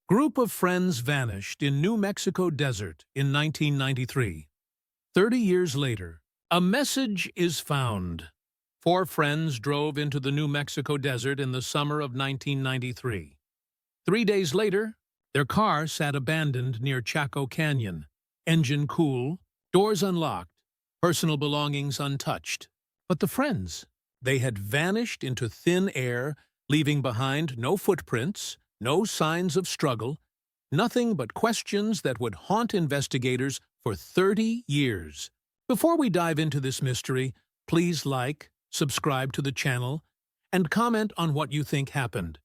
Group of friends vanished in New Mexico desert in 1993. 30 years later, a message is found. Four friends drove into the New Mexico desert in the summer of 1993. 3 days later, their car sat abandoned near Chaco Canyon, engine cool, doors unlocked, personal belongings untouched. But the friends, they had vanished into thin air, leaving behind no footprints, no signs of struggle, nothing but questions that would haunt investigators for 30 years. Before we dive into this mystery, please like, subscribe to the channel, and comment on what you think happened.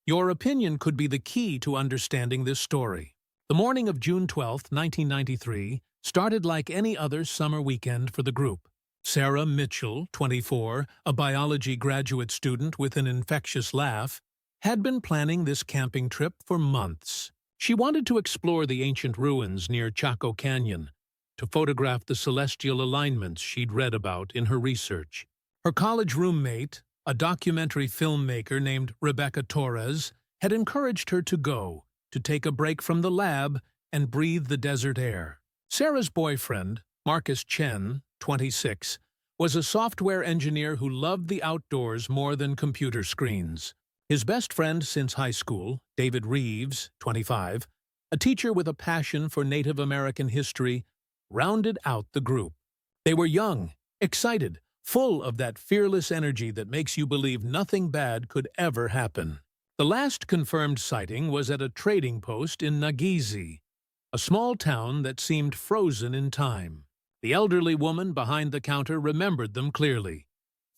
Your opinion could be the key to understanding this story. The morning of June 12, 1993, started like any other summer weekend for the group. Sarah Mitchell, 24, a biology graduate student with an infectious laugh, had been planning this camping trip for months. She wanted to explore the ancient ruins near Chaco Canyon, to photograph the celestial alignments she'd read about in her research. Her college roommate, a documentary filmmaker named Rebecca Torres, had encouraged her to go, to take a break from the lab and breathe the desert air. Sarah's boyfriend, Marcus Chen, 26, was a software engineer who loved the outdoors more than computer screens. His best friend since high school, David Reeves, 25, a teacher with a passion for Native American history, rounded out the group. They were young, excited, full of that fearless energy that makes you believe nothing bad could ever happen. The last confirmed sighting was at a trading post in Nageezi, a small town that seemed frozen in time. The elderly woman behind the counter remembered them clearly.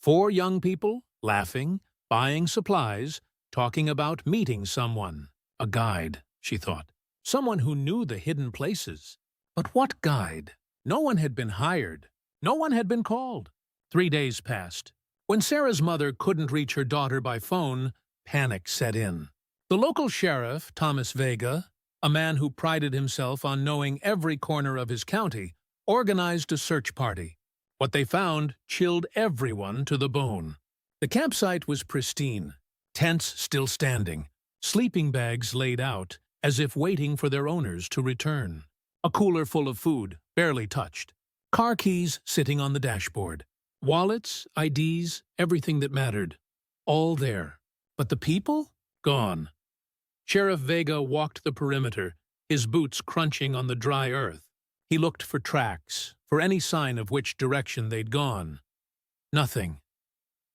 4 young people, laughing, buying supplies, talking about meeting someone. A guide, she thought. Someone who knew the hidden places. But what guide? No one had been hired. No one had been called. 3 days passed. When Sarah's mother couldn't reach her daughter by phone, panic set in. The local sheriff, Thomas Vega, a man who prided himself on knowing every corner of his county, organized a search party. What they found chilled everyone to the bone. The campsite was pristine, tents still standing, sleeping bags laid out, as if waiting for their owners to return. A cooler full of food, barely touched. Car keys sitting on the dashboard. Wallets, IDs, everything that mattered. All there. But the people? Gone. Sheriff Vega walked the perimeter, his boots crunching on the dry earth. He looked for tracks, for any sign of which direction they'd gone. Nothing.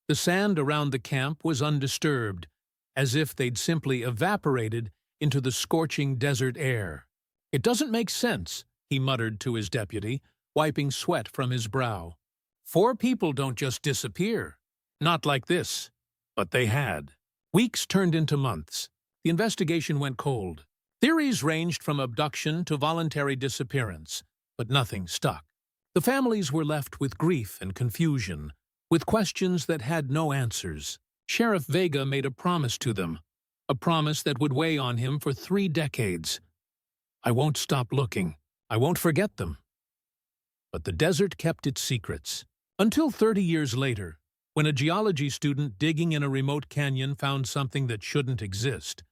The sand around the camp was undisturbed, as if they'd simply evaporated into the scorching desert air. "It doesn't make sense," he muttered to his deputy, wiping sweat from his brow. 4 people don't just disappear. Not like this. But they had. Weeks turned into months. The investigation went cold. Theories ranged from abduction to voluntary disappearance, but nothing stuck. The families were left with grief and confusion, with questions that had no answers. Sheriff Vega made a promise to them, a promise that would weigh on him for 3 decades. "I won't stop looking. I won't forget them." But the desert kept its secrets. Until 30 years later, when a geology student digging in a remote canyon found something that shouldn't exist.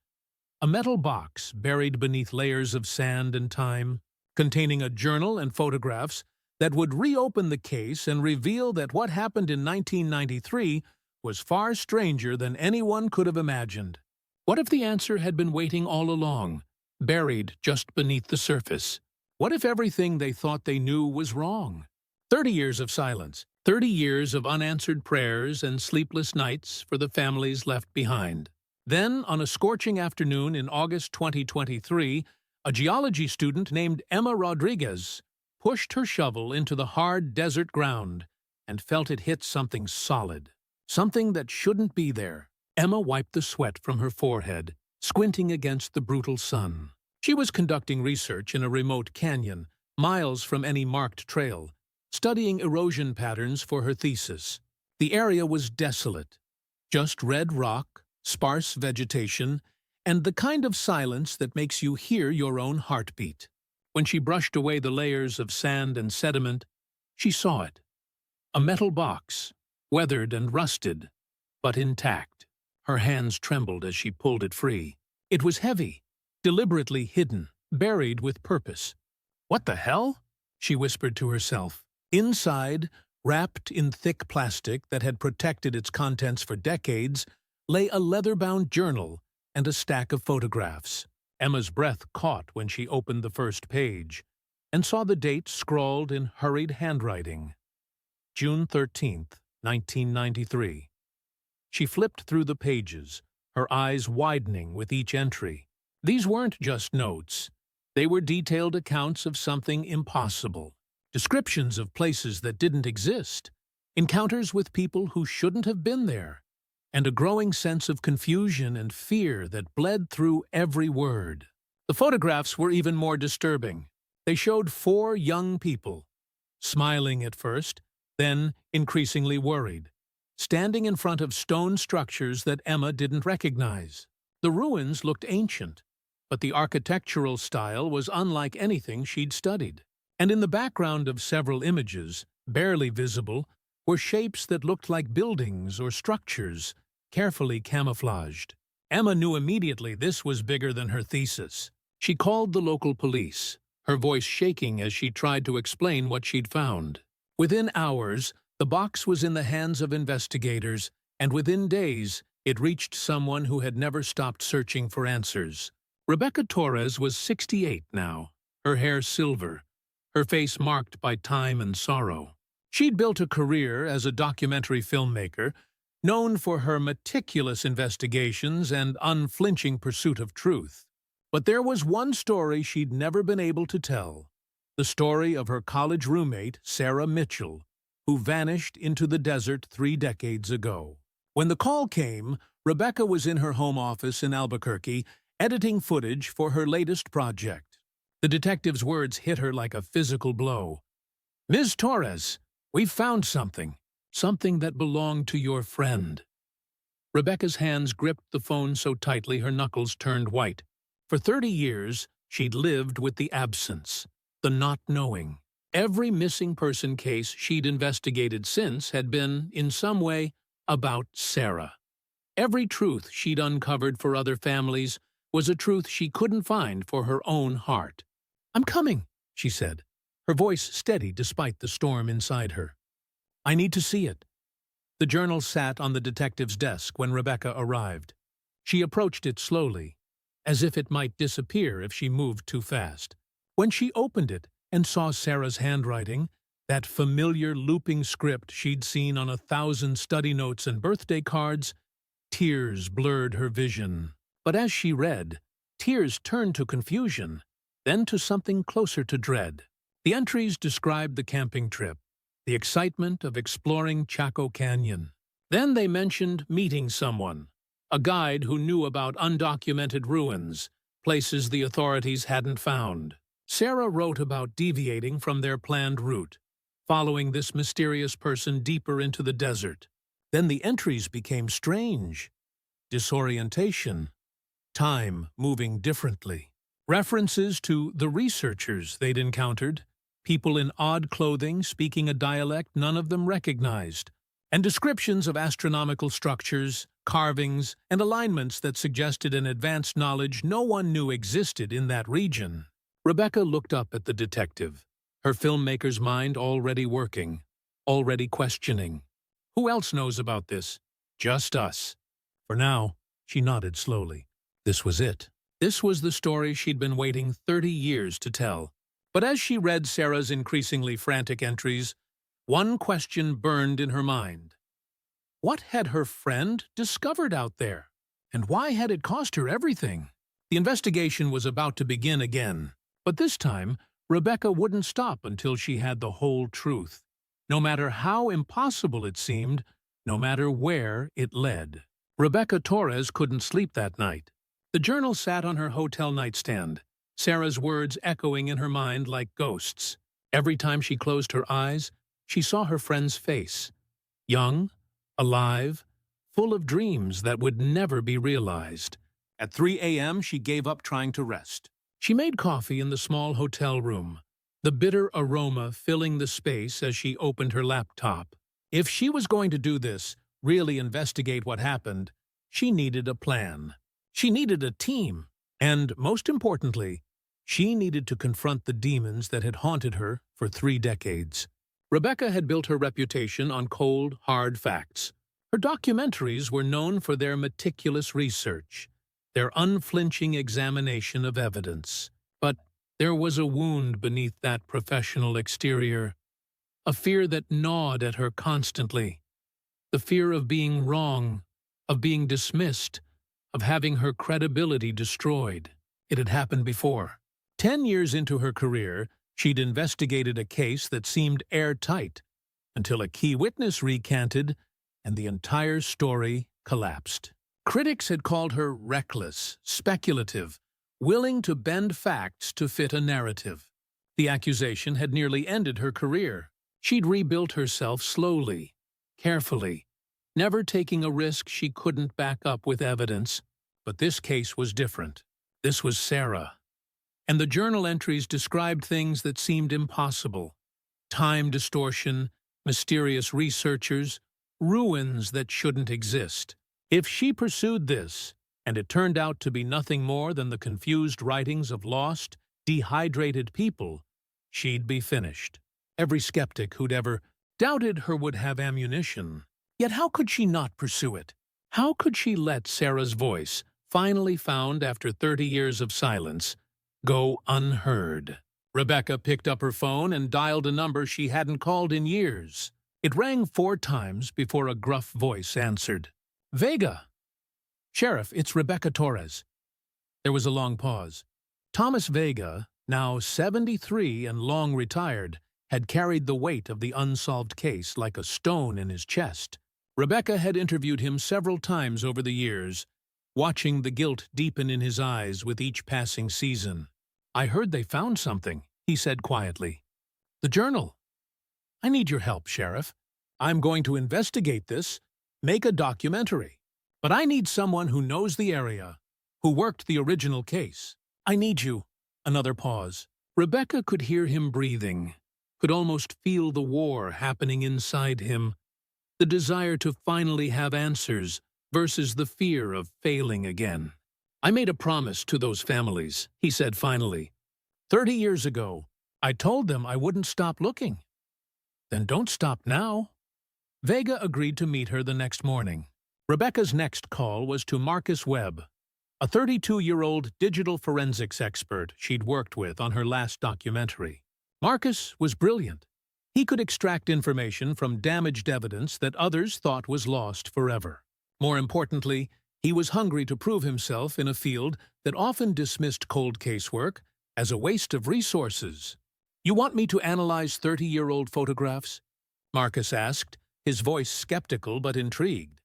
A metal box buried beneath layers of sand and time, containing a journal and photographs that would reopen the case and reveal that what happened in 1993 was far stranger than anyone could have imagined. What if the answer had been waiting all along, buried just beneath the surface? What if everything they thought they knew was wrong? 30 years of silence, 30 years of unanswered prayers and sleepless nights for the families left behind. Then, on a scorching afternoon in August 2023, a geology student named Emma Rodriguez pushed her shovel into the hard desert ground and felt it hit something solid, something that shouldn't be there. Emma wiped the sweat from her forehead, squinting against the brutal sun. She was conducting research in a remote canyon, miles from any marked trail, studying erosion patterns for her thesis. The area was desolate, just red rock, sparse vegetation, and the kind of silence that makes you hear your own heartbeat. When she brushed away the layers of sand and sediment, she saw it. A metal box, weathered and rusted, but intact. Her hands trembled as she pulled it free. It was heavy, deliberately hidden, buried with purpose. "What the hell?" she whispered to herself. Inside, wrapped in thick plastic that had protected its contents for decades, lay a leather-bound journal and a stack of photographs. Emma's breath caught when she opened the first page and saw the date scrawled in hurried handwriting. June 13th, 1993. She flipped through the pages, her eyes widening with each entry. These weren't just notes. They were detailed accounts of something impossible. Descriptions of places that didn't exist, encounters with people who shouldn't have been there, and a growing sense of confusion and fear that bled through every word. The photographs were even more disturbing. They showed 4 young people, smiling at first, then increasingly worried, standing in front of stone structures that Emma didn't recognize. The ruins looked ancient, but the architectural style was unlike anything she'd studied. And in the background of several images, barely visible, were shapes that looked like buildings or structures, carefully camouflaged. Emma knew immediately this was bigger than her thesis. She called the local police, her voice shaking as she tried to explain what she'd found. Within hours, the box was in the hands of investigators, and within days, it reached someone who had never stopped searching for answers. Rebecca Torres was 68 now, her hair silver, her face marked by time and sorrow. She'd built a career as a documentary filmmaker, known for her meticulous investigations and unflinching pursuit of truth. But there was one story she'd never been able to tell, the story of her college roommate, Sarah Mitchell, who vanished into the desert 3 decades ago. When the call came, Rebecca was in her home office in Albuquerque, editing footage for her latest project. The detective's words hit her like a physical blow. "Ms. Torres, we've found something. Something that belonged to your friend." Rebecca's hands gripped the phone so tightly her knuckles turned white. For 30 years, she'd lived with the absence, the not knowing. Every missing person case she'd investigated since had been, in some way, about Sarah. Every truth she'd uncovered for other families was a truth she couldn't find for her own heart. "I'm coming," she said, her voice steady despite the storm inside her. "I need to see it." The journal sat on the detective's desk when Rebecca arrived. She approached it slowly, as if it might disappear if she moved too fast. When she opened it and saw Sarah's handwriting, that familiar looping script she'd seen on 1,000 study notes and birthday cards, tears blurred her vision. But as she read, tears turned to confusion, then to something closer to dread. The entries described the camping trip, the excitement of exploring Chaco Canyon. Then they mentioned meeting someone, a guide who knew about undocumented ruins, places the authorities hadn't found. Sarah wrote about deviating from their planned route, following this mysterious person deeper into the desert. Then the entries became strange. Disorientation. Time moving differently. References to the researchers they'd encountered, people in odd clothing speaking a dialect none of them recognized, and descriptions of astronomical structures, carvings, and alignments that suggested an advanced knowledge no one knew existed in that region. Rebecca looked up at the detective, her filmmaker's mind already working, already questioning. "Who else knows about this?" "Just us." For now, she nodded slowly. This was it. This was the story she'd been waiting 30 years to tell. But as she read Sarah's increasingly frantic entries, one question burned in her mind. What had her friend discovered out there? And why had it cost her everything? The investigation was about to begin again. But this time, Rebecca wouldn't stop until she had the whole truth. No matter how impossible it seemed, no matter where it led. Rebecca Torres couldn't sleep that night. The journal sat on her hotel nightstand, Sarah's words echoing in her mind like ghosts. Every time she closed her eyes, she saw her friend's face. Young, alive, full of dreams that would never be realized. At 3 a.m., she gave up trying to rest. She made coffee in the small hotel room, the bitter aroma filling the space as she opened her laptop. If she was going to do this, really investigate what happened, she needed a plan. She needed a team, And most importantly, she needed to confront the demons that had haunted her for 3 decades. Rebecca had built her reputation on cold, hard facts. Her documentaries were known for their meticulous research, their unflinching examination of evidence. But there was a wound beneath that professional exterior, a fear that gnawed at her constantly, the fear of being wrong, of being dismissed, of having her credibility destroyed. It had happened before. 10 years into her career, she'd investigated a case that seemed airtight until a key witness recanted and the entire story collapsed. Critics had called her reckless, speculative, willing to bend facts to fit a narrative. The accusation had nearly ended her career. She'd rebuilt herself slowly, carefully, never taking a risk she couldn't back up with evidence. But this case was different. This was Sarah. And the journal entries described things that seemed impossible. Time distortion, mysterious researchers, ruins that shouldn't exist. If she pursued this, and it turned out to be nothing more than the confused writings of lost, dehydrated people, she'd be finished. Every skeptic who'd ever doubted her would have ammunition. Yet how could she not pursue it? How could she let Sarah's voice, finally found after 30 years of silence, go unheard? Rebecca picked up her phone and dialed a number she hadn't called in years. It rang 4 times before a gruff voice answered. Vega. Sheriff, it's Rebecca Torres. There was a long pause. Thomas Vega, now 73 and long retired, had carried the weight of the unsolved case like a stone in his chest. Rebecca had interviewed him several times over the years, watching the guilt deepen in his eyes with each passing season. I heard they found something, he said quietly. The journal. I need your help, Sheriff. I'm going to investigate this, make a documentary. But I need someone who knows the area, who worked the original case. I need you. Another pause. Rebecca could hear him breathing, could almost feel the war happening inside him, the desire to finally have answers versus the fear of failing again. I made a promise to those families, he said finally. 30 years ago, I told them I wouldn't stop looking. Then don't stop now. Vega agreed to meet her the next morning. Rebecca's next call was to Marcus Webb, a 32-year-old digital forensics expert she'd worked with on her last documentary. Marcus was brilliant. He could extract information from damaged evidence that others thought was lost forever. More importantly, he was hungry to prove himself in a field that often dismissed cold case work as a waste of resources. You want me to analyze 30-year-old photographs? Marcus asked, his voice skeptical but intrigued.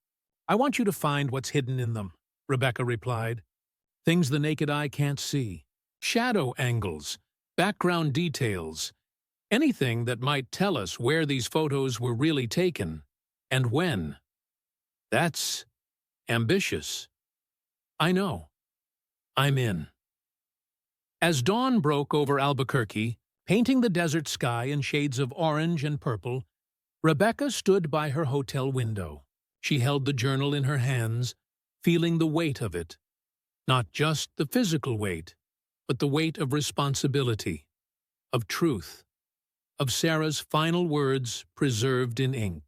I want you to find what's hidden in them, Rebecca replied. Things the naked eye can't see. Shadow angles, background details, anything that might tell us where these photos were really taken and when. That's ambitious. I know. I'm in. As dawn broke over Albuquerque, painting the desert sky in shades of orange and purple, Rebecca stood by her hotel window. She held the journal in her hands, feeling the weight of it. Not just the physical weight, but the weight of responsibility, of truth, of Sarah's final words preserved in ink.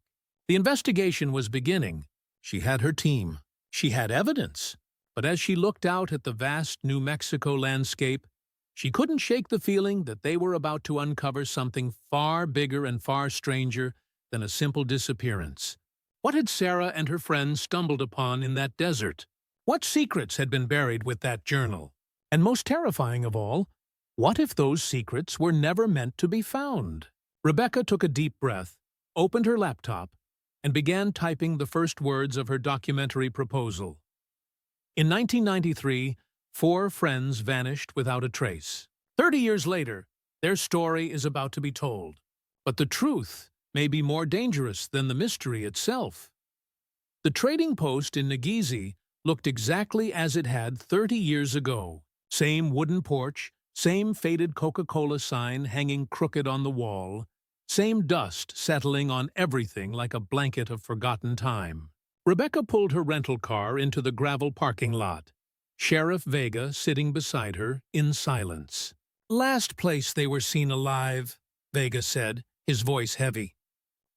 The investigation was beginning. She had her team. She had evidence. But as she looked out at the vast New Mexico landscape, she couldn't shake the feeling that they were about to uncover something far bigger and far stranger than a simple disappearance. What had Sarah and her friends stumbled upon in that desert? What secrets had been buried with that journal? And most terrifying of all, what if those secrets were never meant to be found? Rebecca took a deep breath, opened her laptop, and began typing the first words of her documentary proposal. In 1993, 4 friends vanished without a trace. 30 years later, their story is about to be told. But the truth may be more dangerous than the mystery itself. The trading post in Nageezi looked exactly as it had 30 years ago. Same wooden porch, same faded Coca-Cola sign hanging crooked on the wall, same dust settling on everything like a blanket of forgotten time. Rebecca pulled her rental car into the gravel parking lot. Sheriff Vega sitting beside her in silence. "Last place they were seen alive," Vega said, his voice heavy.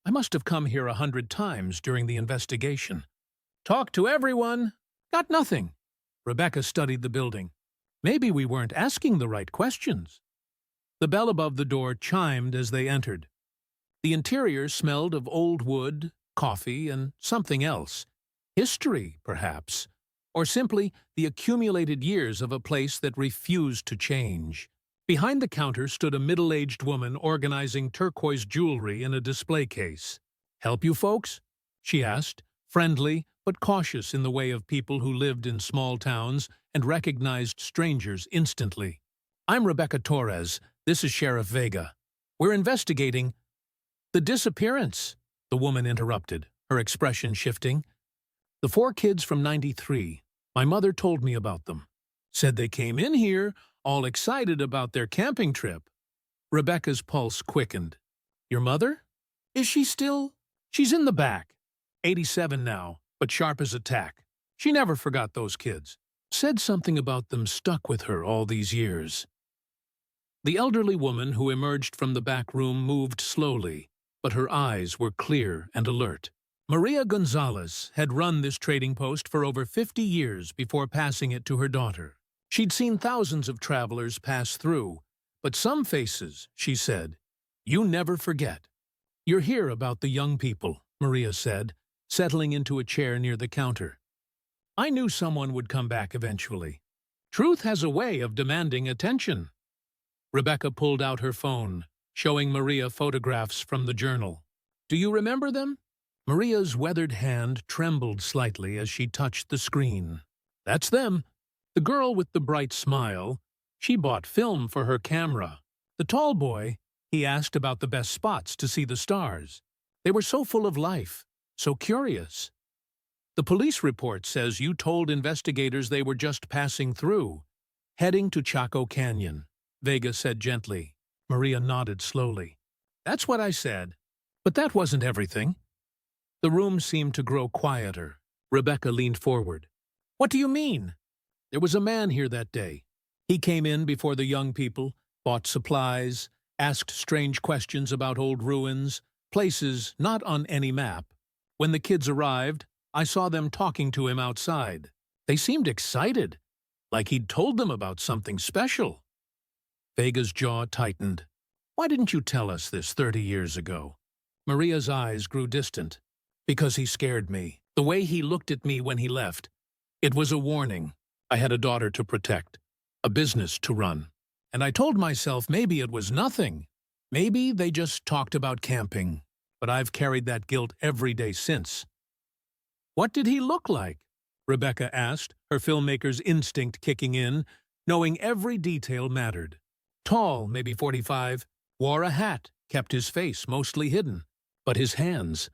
"I must have come here 100 times during the investigation. Talked to everyone. Got nothing." Rebecca studied the building. "Maybe we weren't asking the right questions." The bell above the door chimed as they entered. The interior smelled of old wood, coffee, and something else. History, perhaps, or simply the accumulated years of a place that refused to change. Behind the counter stood a middle-aged woman organizing turquoise jewelry in a display case. "Help you folks?" she asked, friendly but cautious in the way of people who lived in small towns and recognized strangers instantly. "I'm Rebecca Torres. This is Sheriff Vega. We're investigating—" "The disappearance," the woman interrupted, her expression shifting. "The 4 kids from '93. My mother told me about them. Said they came in here, all excited about their camping trip." Rebecca's pulse quickened. "Your mother? Is she still—" "She's in the back. 87 now, but sharp as a tack. She never forgot those kids. Said something about them stuck with her all these years." The elderly woman who emerged from the back room moved slowly, but her eyes were clear and alert. Maria Gonzalez had run this trading post for over 50 years before passing it to her daughter. She'd seen thousands of travelers pass through, but some faces, she said, you never forget. "You're here about the young people," Maria said, settling into a chair near the counter. "I knew someone would come back eventually. Truth has a way of demanding attention." Rebecca pulled out her phone, showing Maria photographs from the journal. "Do you remember them?" Maria's weathered hand trembled slightly as she touched the screen. "That's them. The girl with the bright smile. She bought film for her camera. The tall boy, he asked about the best spots to see the stars. They were so full of life, so curious. The police report says you told investigators they were just passing through, heading to Chaco Canyon," Vega said gently. Maria nodded slowly. "That's what I said. But that wasn't everything." The room seemed to grow quieter. Rebecca leaned forward. "What do you mean?" "There was a man here that day. He came in before the young people, bought supplies, asked strange questions about old ruins, places not on any map. When the kids arrived, I saw them talking to him outside. They seemed excited, like he'd told them about something special." Vega's jaw tightened. "Why didn't you tell us this 30 years ago?" Maria's eyes grew distant. "Because he scared me. The way he looked at me when he left. It was a warning. I had a daughter to protect, a business to run. And I told myself maybe it was nothing. Maybe they just talked about camping. But I've carried that guilt every day since." "What did he look like?" Rebecca asked, her filmmaker's instinct kicking in, knowing every detail mattered. "Tall, maybe 45, wore a hat, kept his face mostly hidden. But his hands,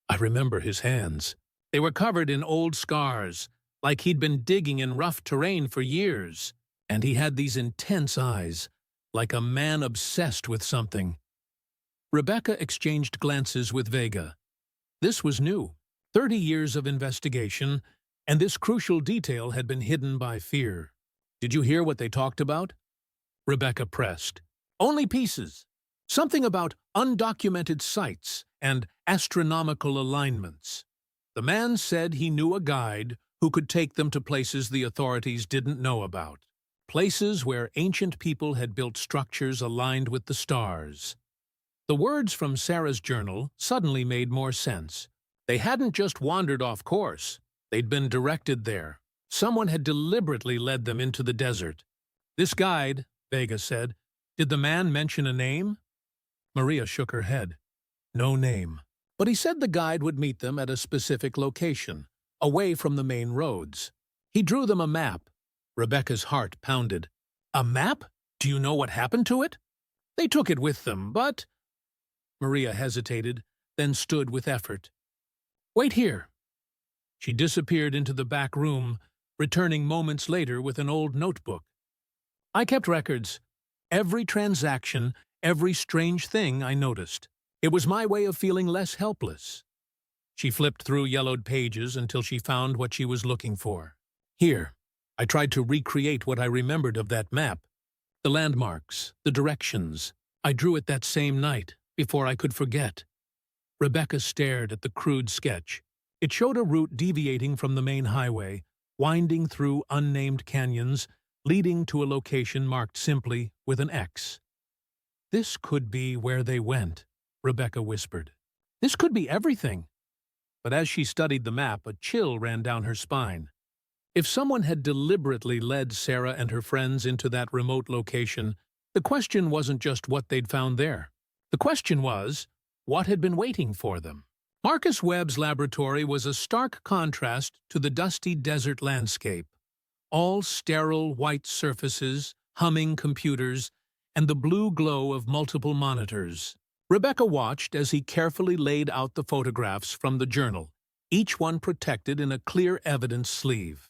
I remember his hands. They were covered in old scars, like he'd been digging in rough terrain for years. And he had these intense eyes, like a man obsessed with something." Rebecca exchanged glances with Vega. This was new. 30 years of investigation, and this crucial detail had been hidden by fear. "Did you hear what they talked about?" Rebecca pressed. "Only pieces. Something about undocumented sites and astronomical alignments. The man said he knew a guide who could take them to places the authorities didn't know about. Places where ancient people had built structures aligned with the stars." The words from Sarah's journal suddenly made more sense. They hadn't just wandered off course. They'd been directed there. Someone had deliberately led them into the desert. "This guide," Vega said, "did the man mention a name?" Maria shook her head. "No name. But he said the guide would meet them at a specific location, away from the main roads. He drew them a map." Rebecca's heart pounded. "A map? Do you know what happened to it?" "They took it with them, but—" Maria hesitated, then stood with effort. "Wait here." She disappeared into the back room, returning moments later with an old notebook. "I kept records. Every transaction, every strange thing I noticed. It was my way of feeling less helpless." She flipped through yellowed pages until she found what she was looking for. "Here, I tried to recreate what I remembered of that map. The landmarks, the directions. I drew it that same night, before I could forget. Rebecca stared at the crude sketch. It showed a route deviating from the main highway, winding through unnamed canyons, leading to a location marked simply with an X. "This could be where they went," Rebecca whispered. "This could be everything." But as she studied the map, a chill ran down her spine. If someone had deliberately led Sarah and her friends into that remote location, the question wasn't just what they'd found there. The question was, what had been waiting for them? Marcus Webb's laboratory was a stark contrast to the dusty desert landscape. All sterile white surfaces, humming computers, and the blue glow of multiple monitors. Rebecca watched as he carefully laid out the photographs from the journal, each one protected in a clear evidence sleeve.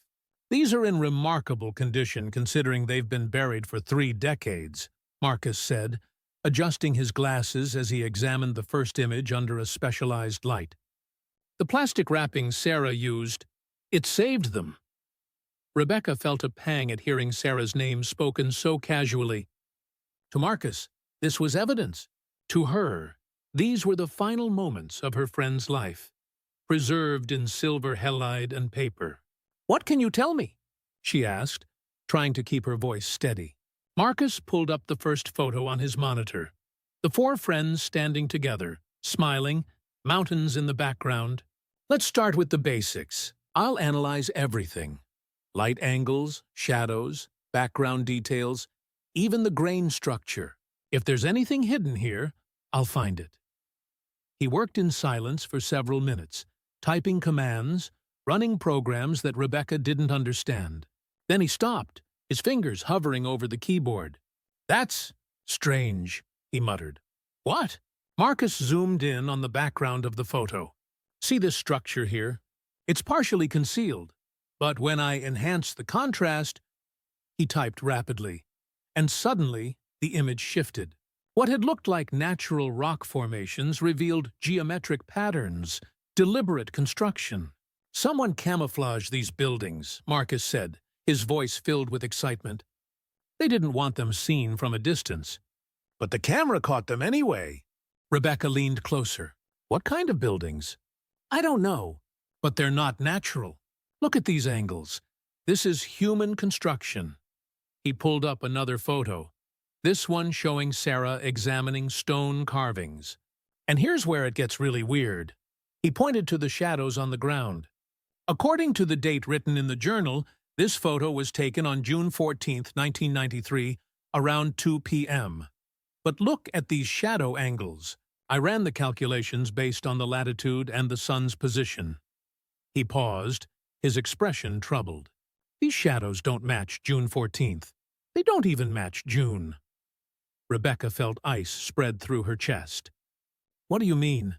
"These are in remarkable condition considering they've been buried for 3 decades, Marcus said, adjusting his glasses as he examined the first image under a specialized light. "The plastic wrapping Sarah used, it saved them." Rebecca felt a pang at hearing Sarah's name spoken so casually. To Marcus, this was evidence. To her, these were the final moments of her friend's life, preserved in silver halide and paper. "What can you tell me?" she asked, trying to keep her voice steady. Marcus pulled up the first photo on his monitor. The 4 friends standing together, smiling, mountains in the background. "Let's start with the basics. I'll analyze everything. Light angles, shadows, background details, even the grain structure. If there's anything hidden here, I'll find it." He worked in silence for several minutes, typing commands, running programs that Rebecca didn't understand. Then he stopped, his fingers hovering over the keyboard. "That's strange," he muttered. "What?" Marcus zoomed in on the background of the photo. "See this structure here? It's partially concealed, but when I enhance the contrast..." He typed rapidly, and suddenly the image shifted. What had looked like natural rock formations revealed geometric patterns, deliberate construction. "Someone camouflaged these buildings," Marcus said, his voice filled with excitement. "They didn't want them seen from a distance." "But the camera caught them anyway." Rebecca leaned closer. "What kind of buildings?" "I don't know, but they're not natural. Look at these angles. This is human construction." He pulled up another photo, this one showing Sarah examining stone carvings. "And here's where it gets really weird." He pointed to the shadows on the ground. According to the date written in the journal, this photo was taken on June 14, 1993, around 2 p.m. But look at these shadow angles. I ran the calculations based on the latitude and the sun's position. He paused, his expression troubled. "These shadows don't match June 14th. They don't even match June." Rebecca felt ice spread through her chest. "What do you mean?"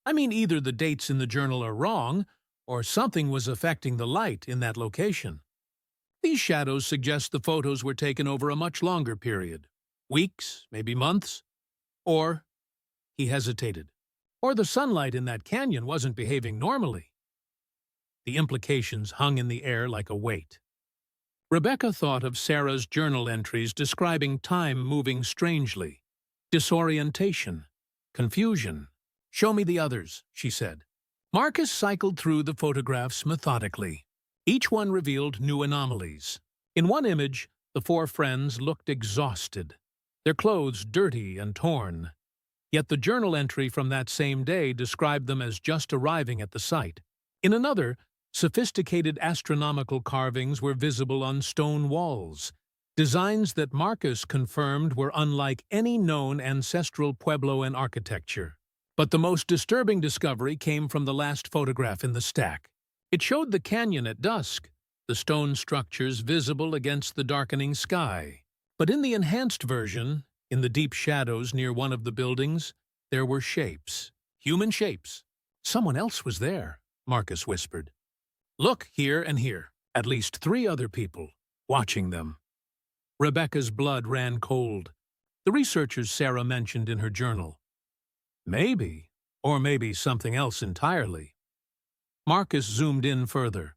"I mean either the dates in the journal are wrong, or something was affecting the light in that location. These shadows suggest the photos were taken over a much longer period. Weeks, maybe months. Or," he hesitated, "or the sunlight in that canyon wasn't behaving normally." The implications hung in the air like a weight. Rebecca thought of Sarah's journal entries describing time moving strangely. Disorientation, confusion. "Show me the others," she said. Marcus cycled through the photographs methodically. Each one revealed new anomalies. In one image, the 4 friends looked exhausted, their clothes dirty and torn. Yet the journal entry from that same day described them as just arriving at the site. In another, sophisticated astronomical carvings were visible on stone walls, designs that Marcus confirmed were unlike any known ancestral Puebloan architecture. But the most disturbing discovery came from the last photograph in the stack. It showed the canyon at dusk, the stone structures visible against the darkening sky. But in the enhanced version, in the deep shadows near one of the buildings, there were shapes. Human shapes. "Someone else was there," Marcus whispered. "Look, here and here. At least 3 other people, watching them." Rebecca's blood ran cold. The researchers Sarah mentioned in her journal. Maybe, or maybe something else entirely. Marcus zoomed in further.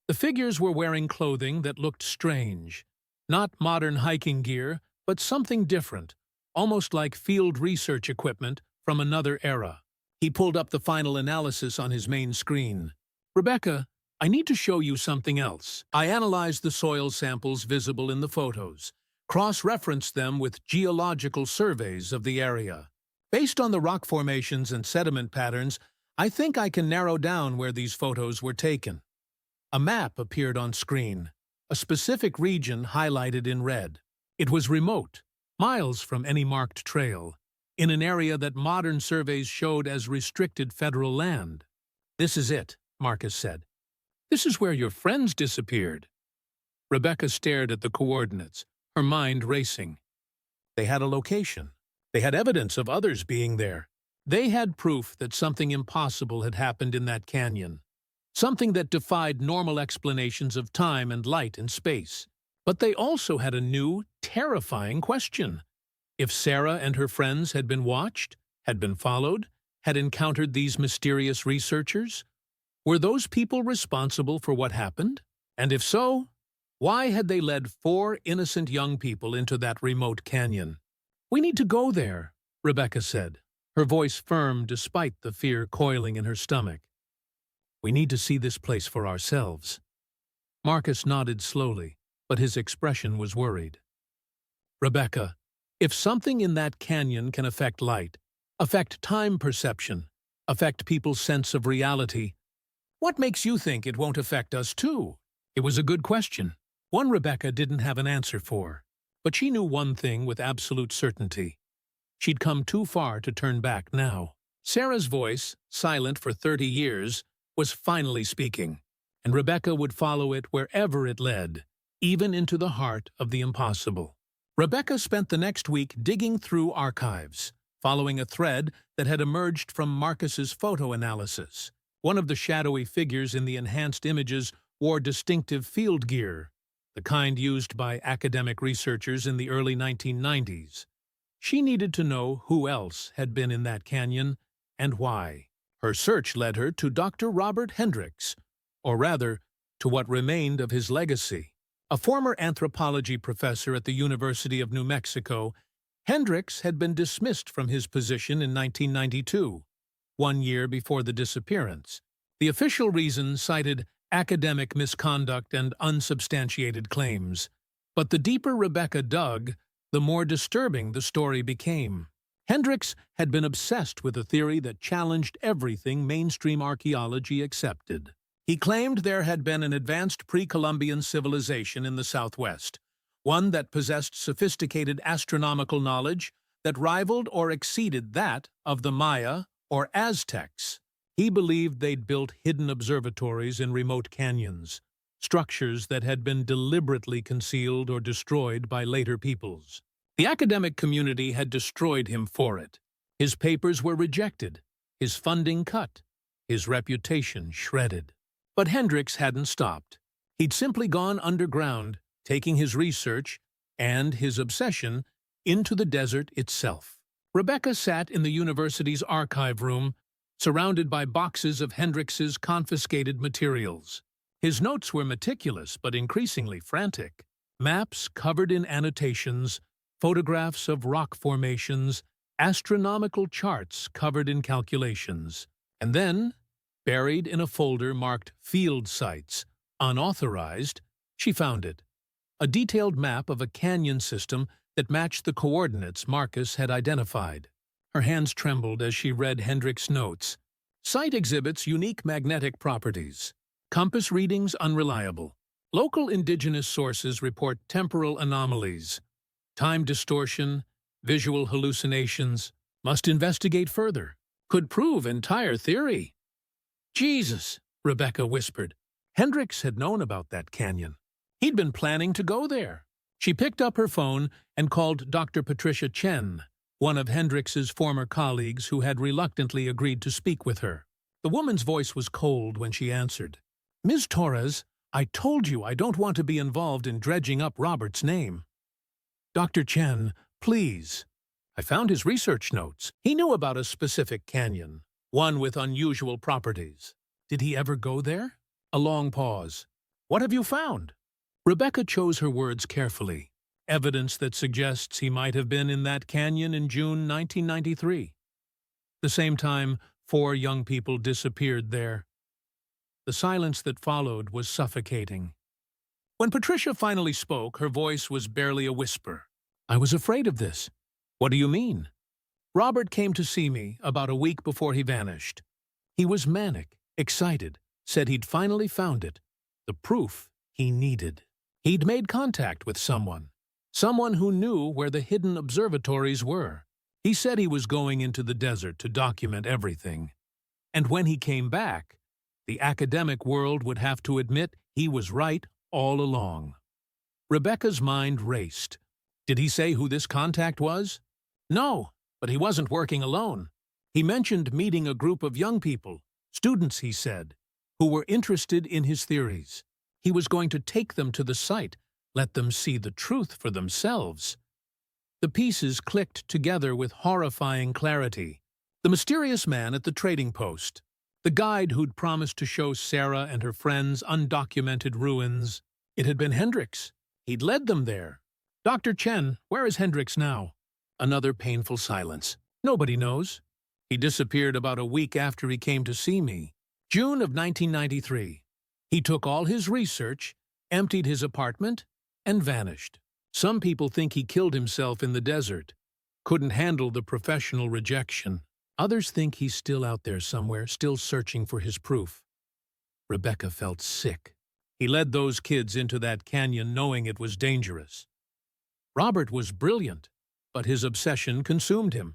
The figures were wearing clothing that looked strange. Not modern hiking gear, but something different, almost like field research equipment from another era. He pulled up the final analysis on his main screen. "Rebecca, I need to show you something else." I analyzed the soil samples visible in the photos, cross-referenced them with geological surveys of the area. Based on the rock formations and sediment patterns, I think I can narrow down where these photos were taken. A map appeared on screen, a specific region highlighted in red. It was remote, miles from any marked trail, in an area that modern surveys showed as restricted federal land. "This is it," Marcus said. "This is where your friends disappeared." Rebecca stared at the coordinates, her mind racing. They had a location. They had evidence of others being there. They had proof that something impossible had happened in that canyon, something that defied normal explanations of time and light and space. But they also had a new, terrifying question. If Sarah and her friends had been watched, had been followed, had encountered these mysterious researchers, were those people responsible for what happened? And if so, why had they led 4 innocent young people into that remote canyon? "We need to go there," Rebecca said, her voice firm despite the fear coiling in her stomach. "We need to see this place for ourselves." Marcus nodded slowly, but his expression was worried. "Rebecca, if something in that canyon can affect light, affect time perception, affect people's sense of reality, what makes you think it won't affect us too?" It was a good question, one Rebecca didn't have an answer for. But she knew one thing with absolute certainty. She'd come too far to turn back now. Sarah's voice, silent for 30 years, was finally speaking, and Rebecca would follow it wherever it led, even into the heart of the impossible. Rebecca spent the next week digging through archives, following a thread that had emerged from Marcus's photo analysis. One of the shadowy figures in the enhanced images wore distinctive field gear, the kind used by academic researchers in the early 1990s. She needed to know who else had been in that canyon and why. Her search led her to Dr. Robert Hendricks, or rather, to what remained of his legacy. A former anthropology professor at the University of New Mexico, Hendricks had been dismissed from his position in 1992, 1 year before the disappearance. The official reason cited academic misconduct and unsubstantiated claims. But the deeper Rebecca dug, the more disturbing the story became. Hendricks had been obsessed with a theory that challenged everything mainstream archaeology accepted. He claimed there had been an advanced pre-Columbian civilization in the Southwest, one that possessed sophisticated astronomical knowledge that rivaled or exceeded that of the Maya or Aztecs. He believed they'd built hidden observatories in remote canyons, structures that had been deliberately concealed or destroyed by later peoples. The academic community had destroyed him for it. His papers were rejected, his funding cut, his reputation shredded. But Hendricks hadn't stopped. He'd simply gone underground, taking his research and his obsession into the desert itself. Rebecca sat in the university's archive room, surrounded by boxes of Hendricks's confiscated materials. His notes were meticulous but increasingly frantic. Maps covered in annotations, photographs of rock formations, astronomical charts covered in calculations. And then, buried in a folder marked Field Sites, Unauthorized, she found it. A detailed map of a canyon system that matched the coordinates Marcus had identified. Her hands trembled as she read Hendricks' notes. Site exhibits unique magnetic properties. Compass readings unreliable. Local indigenous sources report temporal anomalies. Time distortion, visual hallucinations. Must investigate further. Could prove entire theory. "Jesus," Rebecca whispered. Hendricks had known about that canyon. He'd been planning to go there. She picked up her phone and called Dr. Patricia Chen, one of Hendricks's former colleagues who had reluctantly agreed to speak with her. The woman's voice was cold when she answered. "Ms. Torres, I told you I don't want to be involved in dredging up Robert's name." "Dr. Chen, please." "I found his research notes. He knew about a specific canyon, one with unusual properties. Did he ever go there?" A long pause. What have you found? Rebecca chose her words carefully. Evidence that suggests he might have been in that canyon in June 1993. The same time, 4 young people disappeared there. The silence that followed was suffocating. When Patricia finally spoke, her voice was barely a whisper. I was afraid of this. What do you mean? Robert came to see me about a week before he vanished. He was manic, excited, said he'd finally found it. The proof he needed. He'd made contact with someone who knew where the hidden observatories were. He said he was going into the desert to document everything. And when he came back, the academic world would have to admit he was right all along. Rebecca's mind raced. Did he say who this contact was? No, but he wasn't working alone. He mentioned meeting a group of young people, students, he said, who were interested in his theories. He was going to take them to the site, let them see the truth for themselves. The pieces clicked together with horrifying clarity. The mysterious man at the trading post, the guide who'd promised to show Sarah and her friends undocumented ruins. It had been Hendricks. He'd led them there. Dr. Chen, where is Hendricks now? Another painful silence. Nobody knows. He disappeared about a week after he came to see me. June of 1993. He took all his research, emptied his apartment, and vanished. Some people think he killed himself in the desert. Couldn't handle the professional rejection. Others think he's still out there somewhere, still searching for his proof. Rebecca felt sick. He led those kids into that canyon knowing it was dangerous. Robert was brilliant, but his obsession consumed him.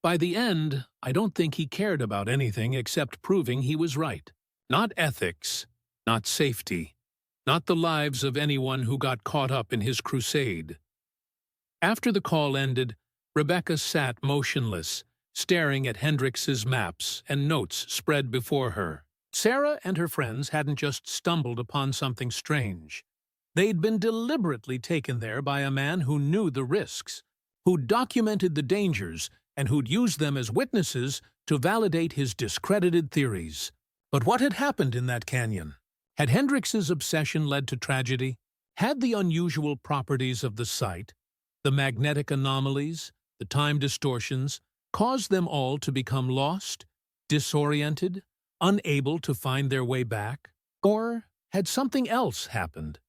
By the end, I don't think he cared about anything except proving he was right. Not ethics, not safety, not the lives of anyone who got caught up in his crusade. After the call ended, Rebecca sat motionless, staring at Hendricks's maps and notes spread before her. Sarah and her friends hadn't just stumbled upon something strange. They'd been deliberately taken there by a man who knew the risks, who'd documented the dangers, and who'd used them as witnesses to validate his discredited theories. But what had happened in that canyon? Had Hendricks's obsession led to tragedy? Had the unusual properties of the site, the magnetic anomalies, the time distortions, caused them all to become lost, disoriented, unable to find their way back? Or had something else happened?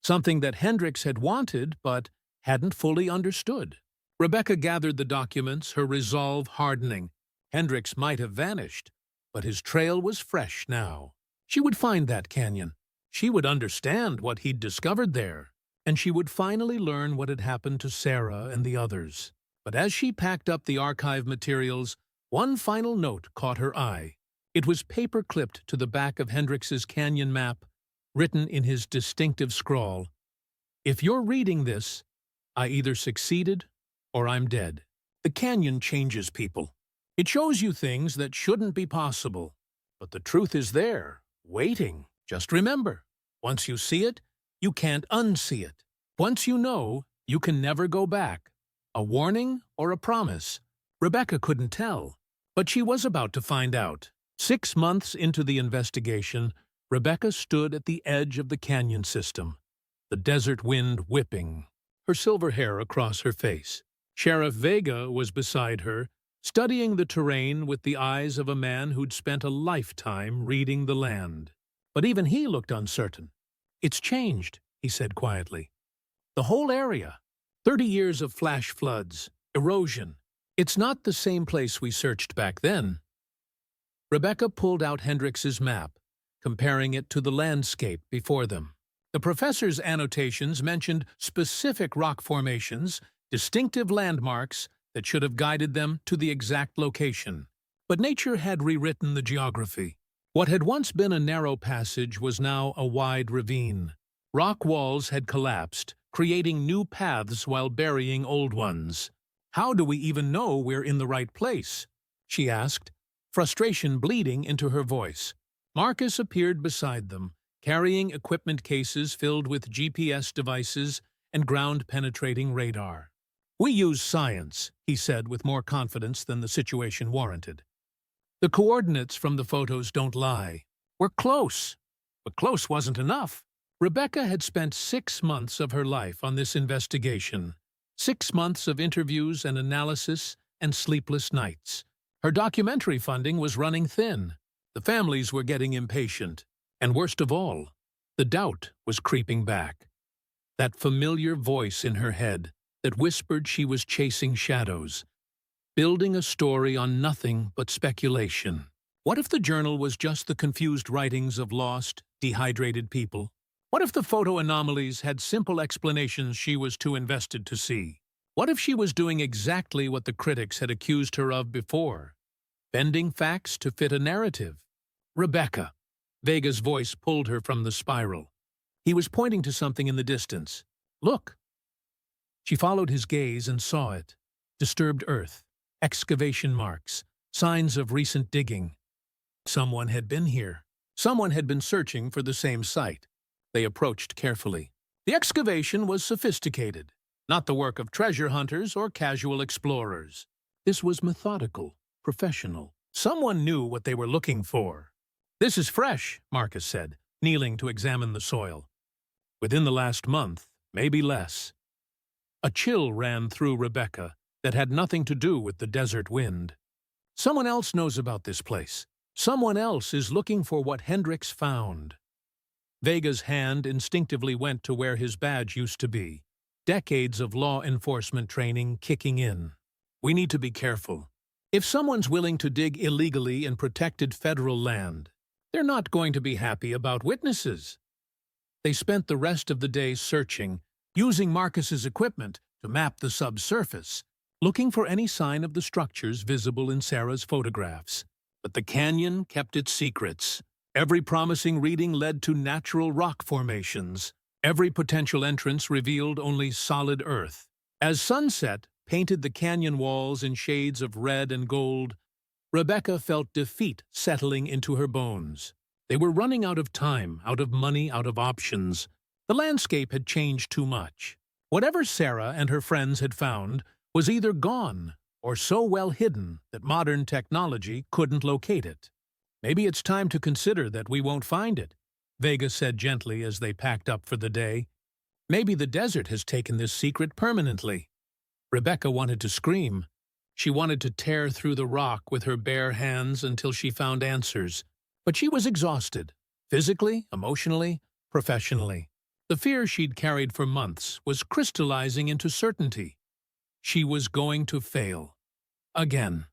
Something that Hendricks had wanted but hadn't fully understood. Rebecca gathered the documents, her resolve hardening. Hendricks might have vanished, but his trail was fresh now. She would find that canyon. She would understand what he'd discovered there, and she would finally learn what had happened to Sarah and the others. But as she packed up the archive materials, one final note caught her eye. It was paper-clipped to the back of Hendricks's canyon map, written in his distinctive scrawl. If you're reading this, I either succeeded or I'm dead. The canyon changes people. It shows you things that shouldn't be possible. But the truth is there, waiting. Just remember, once you see it, you can't unsee it. Once you know, you can never go back. A warning or a promise? Rebecca couldn't tell. But she was about to find out. 6 months into the investigation, Rebecca stood at the edge of the canyon system, the desert wind whipping, her silver hair across her face. Sheriff Vega was beside her, studying the terrain with the eyes of a man who'd spent a lifetime reading the land. But even he looked uncertain. It's changed, he said quietly. The whole area. 30 years of flash floods, erosion. It's not the same place we searched back then. Rebecca pulled out Hendricks's map, comparing it to the landscape before them. The professor's annotations mentioned specific rock formations, distinctive landmarks that should have guided them to the exact location. But nature had rewritten the geography. What had once been a narrow passage was now a wide ravine. Rock walls had collapsed, creating new paths while burying old ones. How do we even know we're in the right place? She asked, frustration bleeding into her voice. Marcus appeared beside them, carrying equipment cases filled with GPS devices and ground-penetrating radar. We use science, he said with more confidence than the situation warranted. The coordinates from the photos don't lie. We're close. But close wasn't enough. Rebecca had spent 6 months of her life on this investigation. 6 months of interviews and analysis and sleepless nights. Her documentary funding was running thin. The families were getting impatient. And worst of all, the doubt was creeping back. That familiar voice in her head that whispered she was chasing shadows, building a story on nothing but speculation. What if the journal was just the confused writings of lost, dehydrated people? What if the photo anomalies had simple explanations she was too invested to see? What if she was doing exactly what the critics had accused her of before, bending facts to fit a narrative? Rebecca. Vega's voice pulled her from the spiral. He was pointing to something in the distance. Look. She followed his gaze and saw it. Disturbed earth, excavation marks, signs of recent digging. Someone had been here. Someone had been searching for the same site. They approached carefully. The excavation was sophisticated, not the work of treasure hunters or casual explorers. This was methodical, professional. Someone knew what they were looking for. This is fresh, Marcus said, kneeling to examine the soil. Within the last month, maybe less. A chill ran through Rebecca that had nothing to do with the desert wind. Someone else knows about this place. Someone else is looking for what Hendricks found. Vega's hand instinctively went to where his badge used to be. Decades of law enforcement training kicking in. We need to be careful. If someone's willing to dig illegally in protected federal land, they're not going to be happy about witnesses. They spent the rest of the day searching, using Marcus's equipment to map the subsurface, looking for any sign of the structures visible in Sarah's photographs. But the canyon kept its secrets. Every promising reading led to natural rock formations. Every potential entrance revealed only solid earth. As sunset painted the canyon walls in shades of red and gold, Rebecca felt defeat settling into her bones. They were running out of time, out of money, out of options. The landscape had changed too much. Whatever Sarah and her friends had found was either gone or so well hidden that modern technology couldn't locate it. Maybe it's time to consider that we won't find it, Vega said gently as they packed up for the day. Maybe the desert has taken this secret permanently. Rebecca wanted to scream. She wanted to tear through the rock with her bare hands until she found answers. But she was exhausted, physically, emotionally, professionally. The fear she'd carried for months was crystallizing into certainty. She was going to fail. Again.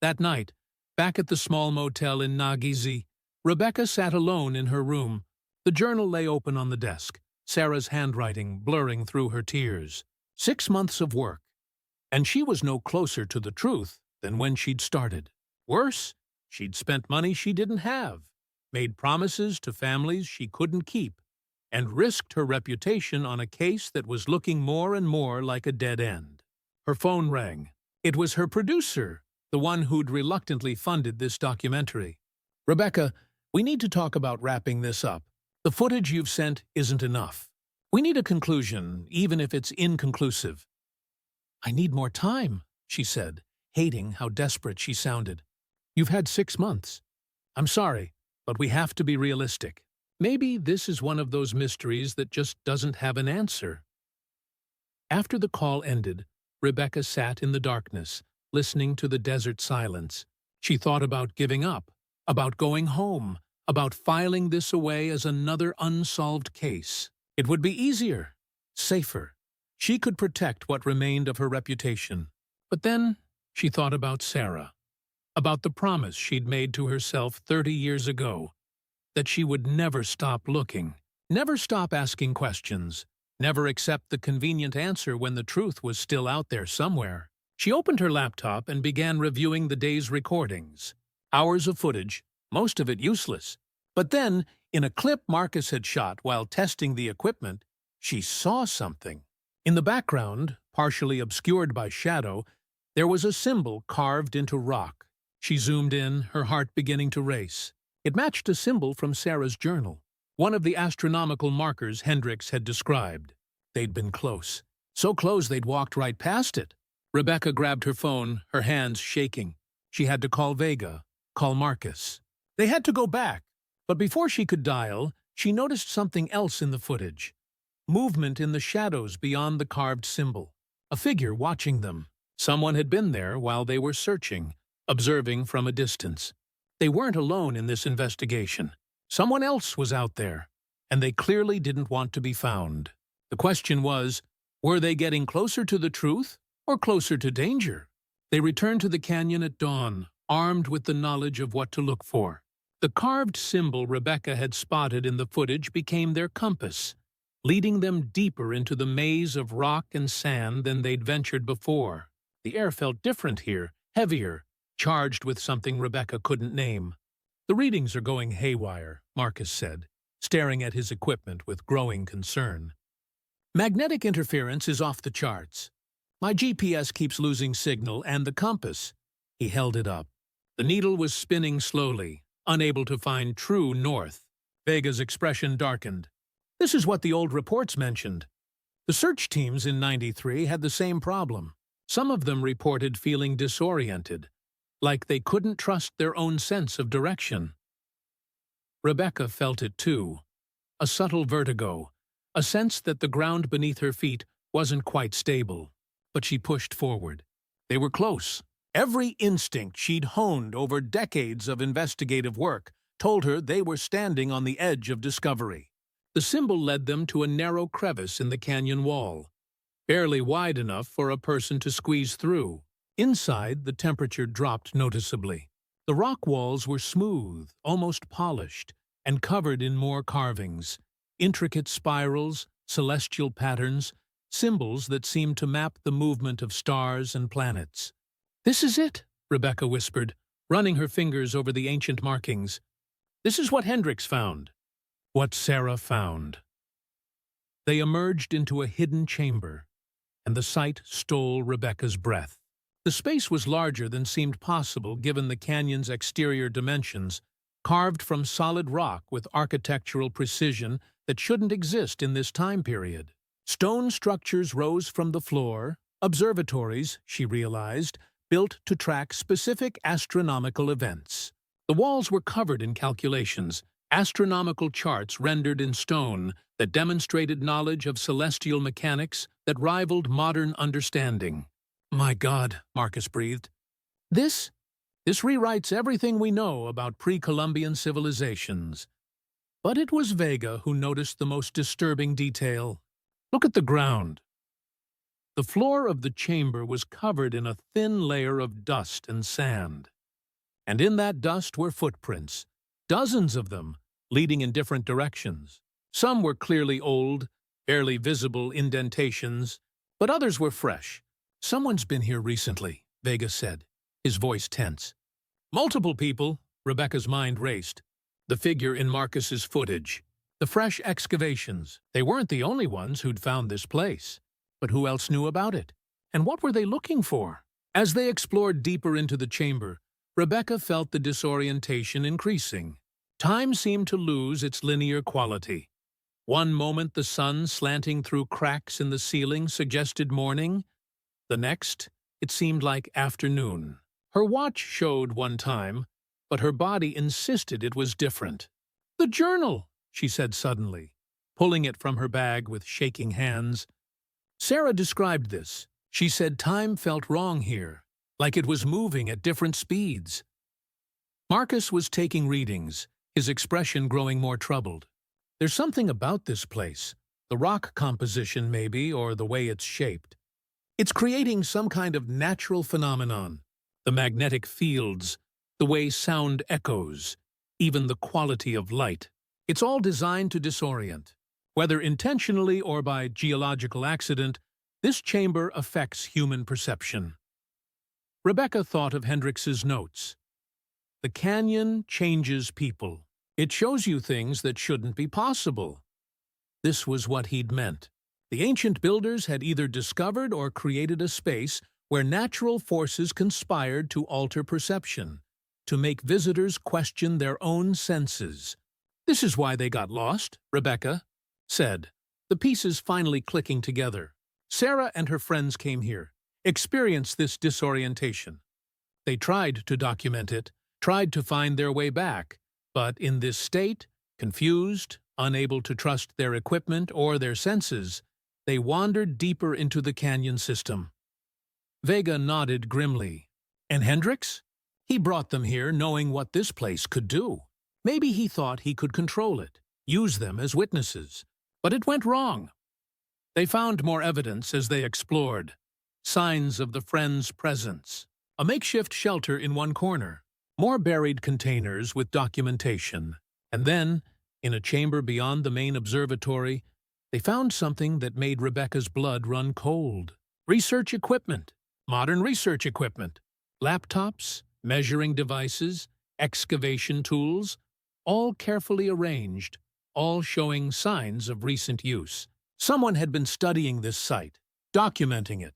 That night, back at the small motel in Nagizi, Rebecca sat alone in her room. The journal lay open on the desk, Sarah's handwriting blurring through her tears. 6 months of work, and she was no closer to the truth than when she'd started. Worse, she'd spent money she didn't have, made promises to families she couldn't keep, and risked her reputation on a case that was looking more and more like a dead end. Her phone rang. It was her producer, the one who'd reluctantly funded this documentary. Rebecca, we need to talk about wrapping this up. The footage you've sent isn't enough. We need a conclusion, even if it's inconclusive. I need more time, she said, hating how desperate she sounded. You've had 6 months. I'm sorry, but we have to be realistic. Maybe this is one of those mysteries that just doesn't have an answer. After the call ended, Rebecca sat in the darkness, listening to the desert silence. She thought about giving up, about going home, about filing this away as another unsolved case. It would be easier, safer. She could protect what remained of her reputation. But then she thought about Sarah, about the promise she'd made to herself 30 years ago, that she would never stop looking, never stop asking questions, never accept the convenient answer when the truth was still out there somewhere. She opened her laptop and began reviewing the day's recordings. Hours of footage, most of it useless. But then, in a clip Marcus had shot while testing the equipment, she saw something. In the background, partially obscured by shadow, there was a symbol carved into rock. She zoomed in, her heart beginning to race. It matched a symbol from Sarah's journal, one of the astronomical markers Hendricks had described. They'd been close. So close they'd walked right past it. Rebecca grabbed her phone, her hands shaking. She had to call Vega, call Marcus. They had to go back, but before she could dial, she noticed something else in the footage. Movement in the shadows beyond the carved symbol. A figure watching them. Someone had been there while they were searching, observing from a distance. They weren't alone in this investigation. Someone else was out there, and they clearly didn't want to be found. The question was, were they getting closer to the truth or closer to danger? They returned to the canyon at dawn, armed with the knowledge of what to look for. The carved symbol Rebecca had spotted in the footage became their compass, leading them deeper into the maze of rock and sand than they'd ventured before. The air felt different here, heavier, charged with something Rebecca couldn't name. "The readings are going haywire," Marcus said, staring at his equipment with growing concern. "Magnetic interference is off the charts. My GPS keeps losing signal, and the compass." He held it up. The needle was spinning slowly, unable to find true north. Vega's expression darkened. "This is what the old reports mentioned. The search teams in '93 had the same problem. Some of them reported feeling disoriented, like they couldn't trust their own sense of direction." Rebecca felt it too. A subtle vertigo, a sense that the ground beneath her feet wasn't quite stable. But she pushed forward. They were close. Every instinct she'd honed over decades of investigative work told her they were standing on the edge of discovery. The symbol led them to a narrow crevice in the canyon wall, barely wide enough for a person to squeeze through. Inside, the temperature dropped noticeably. The rock walls were smooth, almost polished, and covered in more carvings, intricate spirals, celestial patterns, symbols that seemed to map the movement of stars and planets. "This is it," Rebecca whispered, running her fingers over the ancient markings. "This is what Hendricks found." What Sarah found. They emerged into a hidden chamber, and the sight stole Rebecca's breath. The space was larger than seemed possible given the canyon's exterior dimensions, carved from solid rock with architectural precision that shouldn't exist in this time period. Stone structures rose from the floor, observatories, she realized, built to track specific astronomical events. The walls were covered in calculations, astronomical charts rendered in stone that demonstrated knowledge of celestial mechanics that rivaled modern understanding. "My God," Marcus breathed. This rewrites everything we know about pre-Columbian civilizations." But it was Vega who noticed the most disturbing detail. Look at the ground. The floor of the chamber was covered in a thin layer of dust and sand. And in that dust were footprints, dozens of them, leading in different directions. Some were clearly old, barely visible indentations, but others were fresh. "Someone's been here recently," Vega said, his voice tense. "Multiple people," Rebecca's mind raced. The figure in Marcus's footage. The fresh excavations. They weren't the only ones who'd found this place. But who else knew about it? And what were they looking for? As they explored deeper into the chamber, Rebecca felt the disorientation increasing. Time seemed to lose its linear quality. One moment the sun slanting through cracks in the ceiling suggested morning. The next, it seemed like afternoon. Her watch showed one time, but her body insisted it was different. "The journal," she said suddenly, pulling it from her bag with shaking hands. Sarah described this. She said time felt wrong here, like it was moving at different speeds. Marcus was taking readings, his expression growing more troubled. "There's something about this place. The rock composition, maybe, or the way it's shaped. It's creating some kind of natural phenomenon. The magnetic fields, the way sound echoes, even the quality of light. It's all designed to disorient. Whether intentionally or by geological accident, this chamber affects human perception." Rebecca thought of Hendricks's notes. "The canyon changes people. It shows you things that shouldn't be possible." This was what he'd meant. The ancient builders had either discovered or created a space where natural forces conspired to alter perception, to make visitors question their own senses. "This is why they got lost," Rebecca said, the pieces finally clicking together. Sarah and her friends came here, experienced this disorientation. They tried to document it, tried to find their way back, but in this state, confused, Unable to trust their equipment or their senses, they wandered deeper into the canyon system. Vega nodded grimly. And Hendricks? He brought them here knowing what this place could do. Maybe he thought he could control it, use them as witnesses. But it went wrong. They found more evidence as they explored. Signs of the Friends' presence. A makeshift shelter in one corner. More buried containers with documentation. And then, in a chamber beyond the main observatory, they found something that made Rebecca's blood run cold. Research equipment. Modern research equipment. Laptops, measuring devices, excavation tools, all carefully arranged, all showing signs of recent use. Someone had been studying this site, documenting it,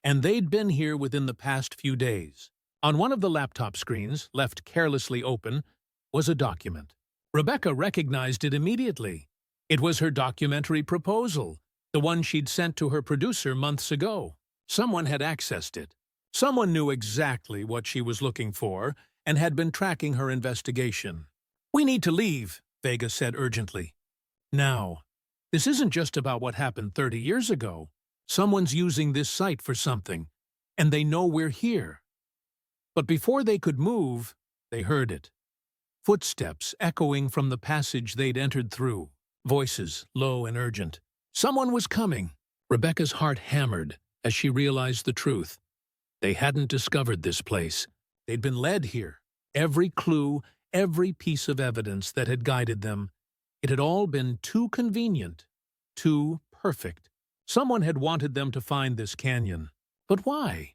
and they'd been here within the past few days. On one of the laptop screens, left carelessly open, was a document. Rebecca recognized it immediately. It was her documentary proposal, the one she'd sent to her producer months ago. Someone had accessed it. Someone knew exactly what she was looking for and had been tracking her investigation. "We need to leave," Vega said urgently. "Now. This isn't just about what happened 30 years ago. Someone's using this site for something, and they know we're here." But before they could move, they heard it. Footsteps echoing from the passage they'd entered through. Voices, low and urgent. Someone was coming. Rebecca's heart hammered as she realized the truth. They hadn't discovered this place. They'd been led here. Every clue, every piece of evidence that had guided them, it had all been too convenient, too perfect. Someone had wanted them to find this canyon. But why?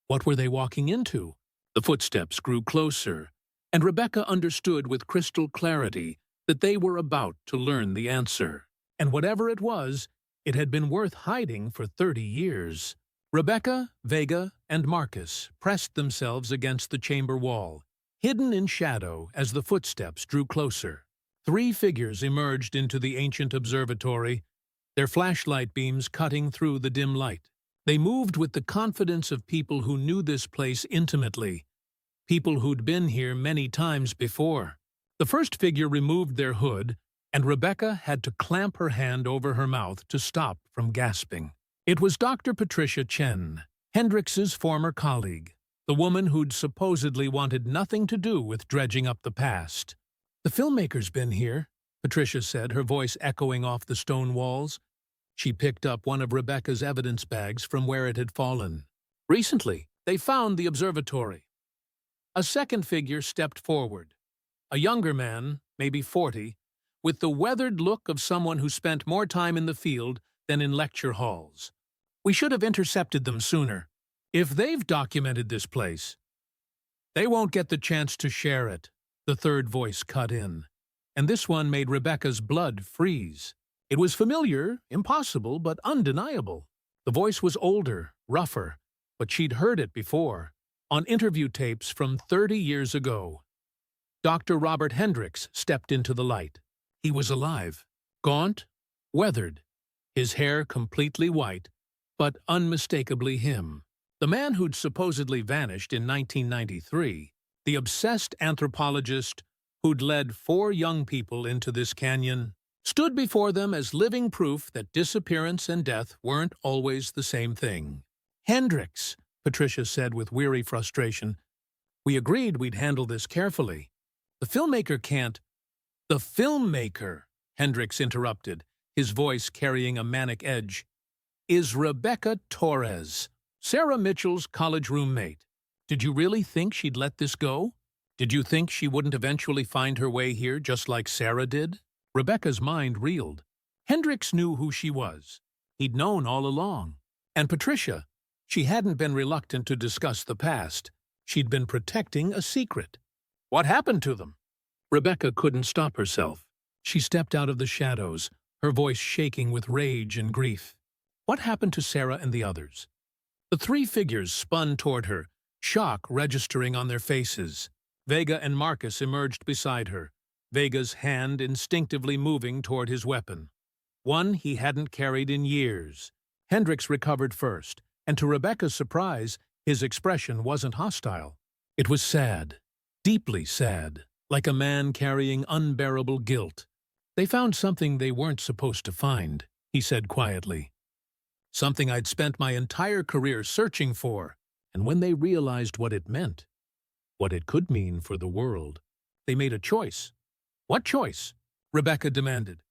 What were they walking into? The footsteps grew closer, and Rebecca understood with crystal clarity that they were about to learn the answer. And whatever it was, it had been worth hiding for 30 years. Rebecca, Vega, and Marcus pressed themselves against the chamber wall, hidden in shadow as the footsteps drew closer. 3 figures emerged into the ancient observatory, their flashlight beams cutting through the dim light. They moved with the confidence of people who knew this place intimately, people who'd been here many times before. The first figure removed their hood, and Rebecca had to clamp her hand over her mouth to stop from gasping. It was Dr. Patricia Chen, Hendricks's former colleague, the woman who'd supposedly wanted nothing to do with dredging up the past. "The filmmaker's been here," Patricia said, her voice echoing off the stone walls. She picked up one of Rebecca's evidence bags from where it had fallen. "Recently, they found the observatory." A second figure stepped forward. A younger man, maybe 40, with the weathered look of someone who spent more time in the field than in lecture halls. "We should have intercepted them sooner. If they've documented this place, they won't get the chance to share it," the third voice cut in. And this one made Rebecca's blood freeze. It was familiar, impossible, but undeniable. The voice was older, rougher, but she'd heard it before, on interview tapes from 30 years ago. Dr. Robert Hendricks stepped into the light. He was alive, gaunt, weathered, his hair completely white, but unmistakably him. The man who'd supposedly vanished in 1993, the obsessed anthropologist who'd led 4 young people into this canyon, stood before them as living proof that disappearance and death weren't always the same thing. "Hendricks," Patricia said with weary frustration, "we agreed we'd handle this carefully. The filmmaker can't—" "The filmmaker," Hendricks interrupted, his voice carrying a manic edge, "is Rebecca Torres, Sarah Mitchell's college roommate. Did you really think she'd let this go? Did you think she wouldn't eventually find her way here just like Sarah did?" Rebecca's mind reeled. Hendricks knew who she was. He'd known all along. And Patricia, she hadn't been reluctant to discuss the past. She'd been protecting a secret. "What happened to them?" Rebecca couldn't stop herself. She stepped out of the shadows, her voice shaking with rage and grief. "What happened to Sarah and the others?" The 3 figures spun toward her, shock registering on their faces. Vega and Marcus emerged beside her, Vega's hand instinctively moving toward his weapon. One he hadn't carried in years. Hendricks recovered first, and to Rebecca's surprise, his expression wasn't hostile. It was sad, deeply sad, like a man carrying unbearable guilt. They found something they weren't supposed to find, he said quietly. Something I'd spent my entire career searching for, and when they realized what it meant, what it could mean for the world, they made a choice. What choice? Rebecca demanded.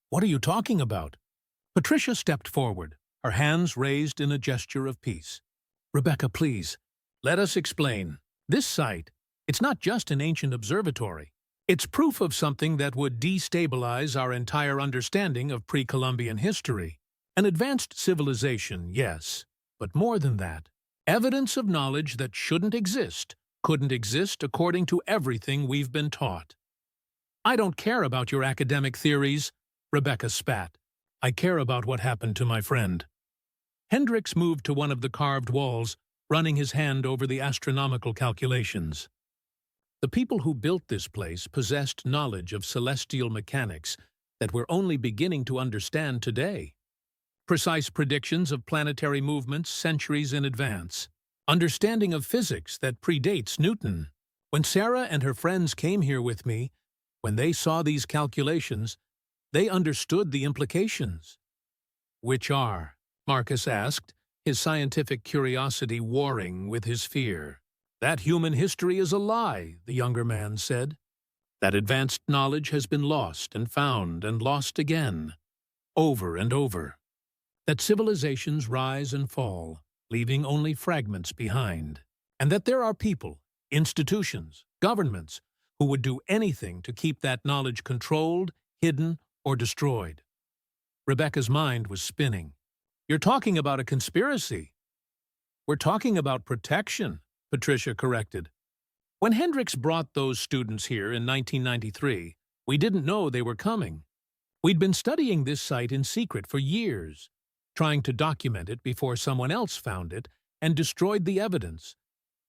What are you talking about? Patricia stepped forward, her hands raised in a gesture of peace. Rebecca, please, let us explain. This site, it's not just an ancient observatory. It's proof of something that would destabilize our entire understanding of pre-Columbian history. An advanced civilization, yes, but more than that. Evidence of knowledge that shouldn't exist, couldn't exist according to everything we've been taught. I don't care about your academic theories, Rebecca spat. I care about what happened to my friend. Hendricks moved to one of the carved walls, running his hand over the astronomical calculations. The people who built this place possessed knowledge of celestial mechanics that we're only beginning to understand today. Precise predictions of planetary movements centuries in advance. Understanding of physics that predates Newton. When Sarah and her friends came here with me, when they saw these calculations, they understood the implications. Which are? Marcus asked, his scientific curiosity warring with his fear. That human history is a lie, the younger man said. That advanced knowledge has been lost and found and lost again, over and over. That civilizations rise and fall, leaving only fragments behind. And that there are people, institutions, governments, who would do anything to keep that knowledge controlled, hidden, or destroyed. Rebecca's mind was spinning. You're talking about a conspiracy. We're talking about protection, Patricia corrected. When Hendricks brought those students here in 1993, we didn't know they were coming. We'd been studying this site in secret for years, trying to document it before someone else found it and destroyed the evidence,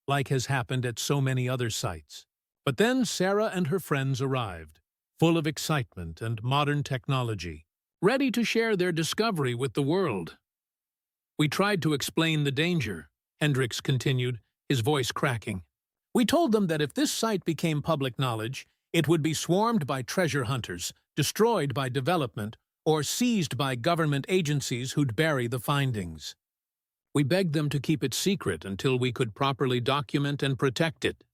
like has happened at so many other sites. But then Sarah and her friends arrived, full of excitement and modern technology, ready to share their discovery with the world. We tried to explain the danger, Hendricks continued, his voice cracking. We told them that if this site became public knowledge, it would be swarmed by treasure hunters, destroyed by development, or seized by government agencies who'd bury the findings. We begged them to keep it secret until we could properly document and protect it.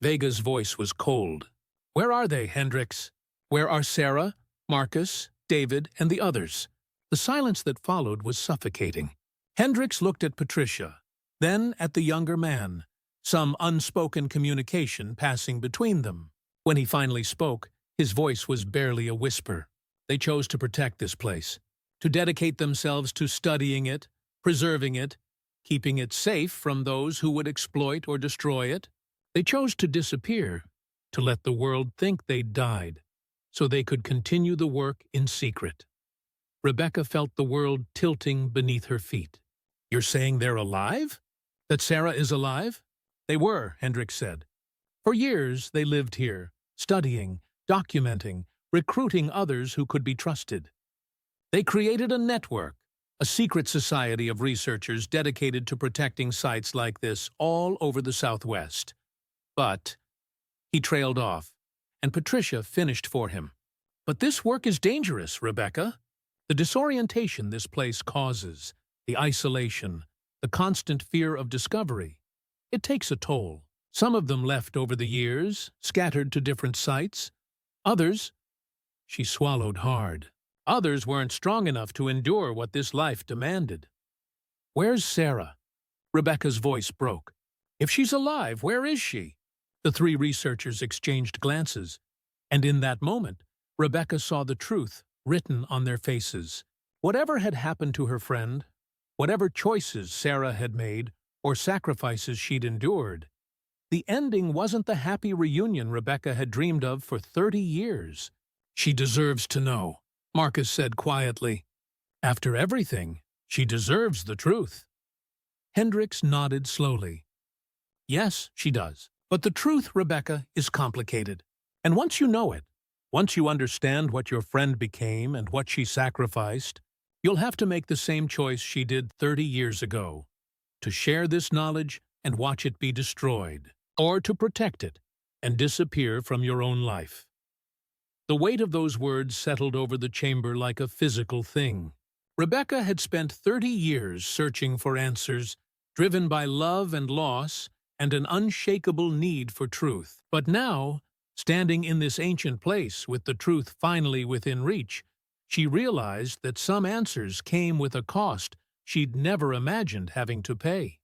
Vega's voice was cold. Where are they, Hendricks? Where are Sarah, Marcus, David, and the others? The silence that followed was suffocating. Hendricks looked at Patricia, then at the younger man, some unspoken communication passing between them. When he finally spoke, his voice was barely a whisper. They chose to protect this place, to dedicate themselves to studying it, preserving it, keeping it safe from those who would exploit or destroy it. They chose to disappear, to let the world think they'd died, so they could continue the work in secret. Rebecca felt the world tilting beneath her feet. You're saying they're alive? That Sarah is alive? They were, Hendricks said. For years they lived here, studying, documenting, recruiting others who could be trusted. They created a network, a secret society of researchers dedicated to protecting sites like this all over the Southwest. But he trailed off, and Patricia finished for him. But this work is dangerous, Rebecca. The disorientation this place causes, the isolation, the constant fear of discovery. It takes a toll. Some of them left over the years, scattered to different sites. Others, she swallowed hard. Others weren't strong enough to endure what this life demanded. Where's Sarah? Rebecca's voice broke. If she's alive, where is she? The three researchers exchanged glances, and in that moment, Rebecca saw the truth written on their faces. Whatever had happened to her friend, whatever choices Sarah had made, or sacrifices she'd endured, the ending wasn't the happy reunion Rebecca had dreamed of for 30 years. She deserves to know, Marcus said quietly. After everything, she deserves the truth. Hendricks nodded slowly. Yes, she does. But the truth, Rebecca, is complicated. And once you know it, once you understand what your friend became and what she sacrificed, you'll have to make the same choice she did 30 years ago. To share this knowledge and watch it be destroyed, or to protect it and disappear from your own life. The weight of those words settled over the chamber like a physical thing. Rebecca had spent 30 years searching for answers, driven by love and loss and an unshakable need for truth. But now, standing in this ancient place with the truth finally within reach, she realized that some answers came with a cost she'd never imagined having to pay.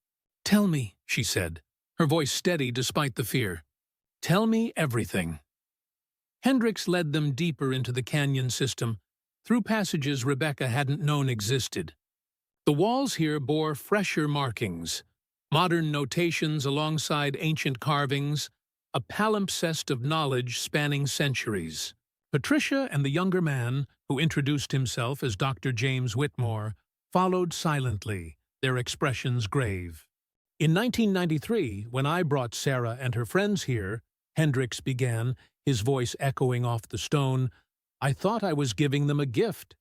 "Tell me," she said, her voice steady despite the fear. "Tell me everything." Hendricks led them deeper into the canyon system, through passages Rebecca hadn't known existed. The walls here bore fresher markings, modern notations alongside ancient carvings, a palimpsest of knowledge spanning centuries. Patricia and the younger man, who introduced himself as Dr. James Whitmore, followed silently, their expressions grave. "In 1993, when I brought Sarah and her friends here," Hendricks began, his voice echoing off the stone, "I thought I was giving them a gift.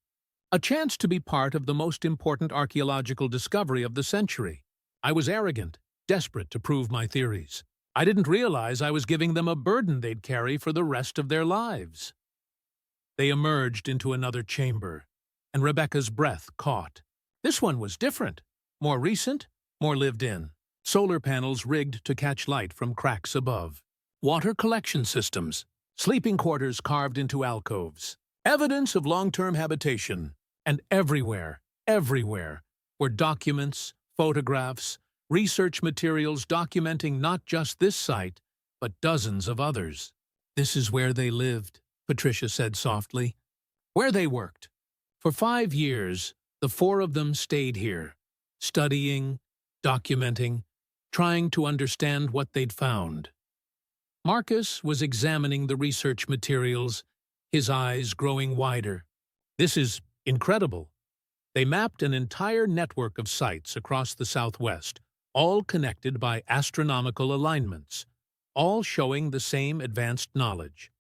A chance to be part of the most important archaeological discovery of the century. I was arrogant, desperate to prove my theories. I didn't realize I was giving them a burden they'd carry for the rest of their lives." They emerged into another chamber, and Rebecca's breath caught. This one was different, more recent, more lived in. Solar panels rigged to catch light from cracks above. Water collection systems, sleeping quarters carved into alcoves. Evidence of long-term habitation. And everywhere, everywhere, were documents, photographs, research materials documenting not just this site, but dozens of others. "This is where they lived," Patricia said softly. "Where they worked. For 5 years, the 4 of them stayed here, studying, documenting, trying to understand what they'd found." Marcus was examining the research materials, his eyes growing wider. "This is incredible." They mapped an entire network of sites across the Southwest, all connected by astronomical alignments, all showing the same advanced knowledge.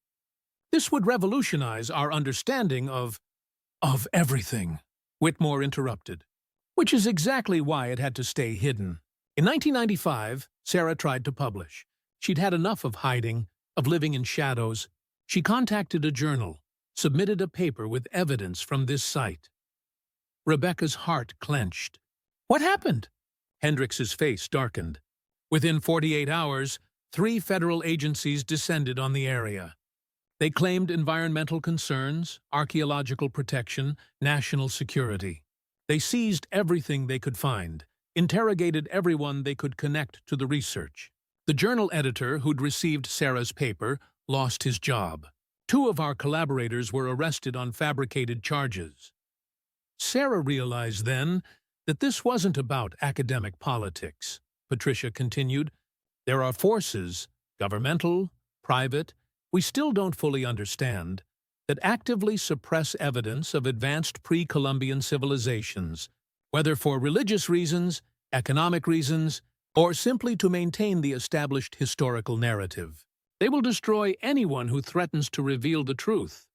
"This would revolutionize our understanding of everything," Whitmore interrupted, "which is exactly why it had to stay hidden." In 1995, Sarah tried to publish. She'd had enough of hiding, of living in shadows. She contacted a journal, submitted a paper with evidence from this site. Rebecca's heart clenched. "What happened?" Hendricks's face darkened. Within 48 hours, 3 federal agencies descended on the area. They claimed environmental concerns, archaeological protection, national security. They seized everything they could find, interrogated everyone they could connect to the research. The journal editor who'd received Sarah's paper lost his job. 2 of our collaborators were arrested on fabricated charges. Sarah realized then that this wasn't about academic politics. Patricia continued, "There are forces, governmental, private, we still don't fully understand, that actively suppress evidence of advanced pre-Columbian civilizations, whether for religious reasons, economic reasons, or simply to maintain the established historical narrative. They will destroy anyone who threatens to reveal the truth."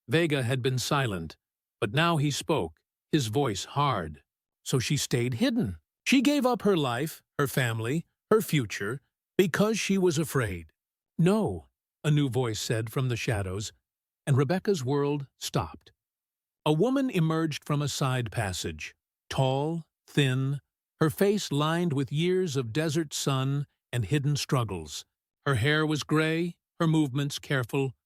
Vega had been silent, but now he spoke, his voice hard. "So she stayed hidden. She gave up her life, her family, her future, because she was afraid." "No," a new voice said from the shadows, and Rebecca's world stopped. A woman emerged from a side passage, tall, thin, her face lined with years of desert sun and hidden struggles. Her hair was gray, her movements careful,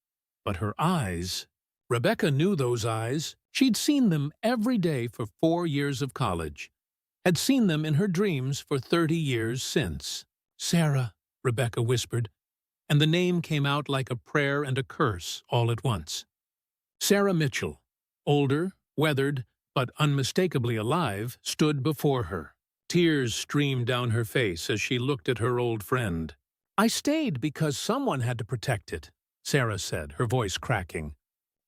but her eyes— Rebecca knew those eyes. She'd seen them every day for 4 years of college, had seen them in her dreams for 30 years since. "Sarah," Rebecca whispered, and the name came out like a prayer and a curse all at once. Sarah Mitchell, older, weathered, but unmistakably alive, stood before her. Tears streamed down her face as she looked at her old friend. "I stayed because someone had to protect it," Sarah said, her voice cracking.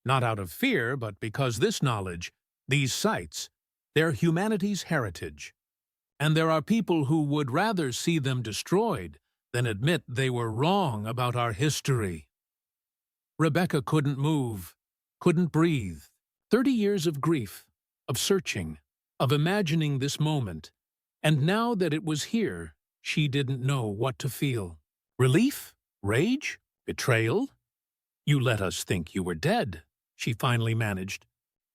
"Not out of fear, but because this knowledge, these sites, they're humanity's heritage. And there are people who would rather see them destroyed than admit they were wrong about our history." Rebecca couldn't move, couldn't breathe. 30 years of grief, of searching, of imagining this moment, and now that it was here, she didn't know what to feel. Relief? Rage? Betrayal? You let us think you were dead, she finally managed.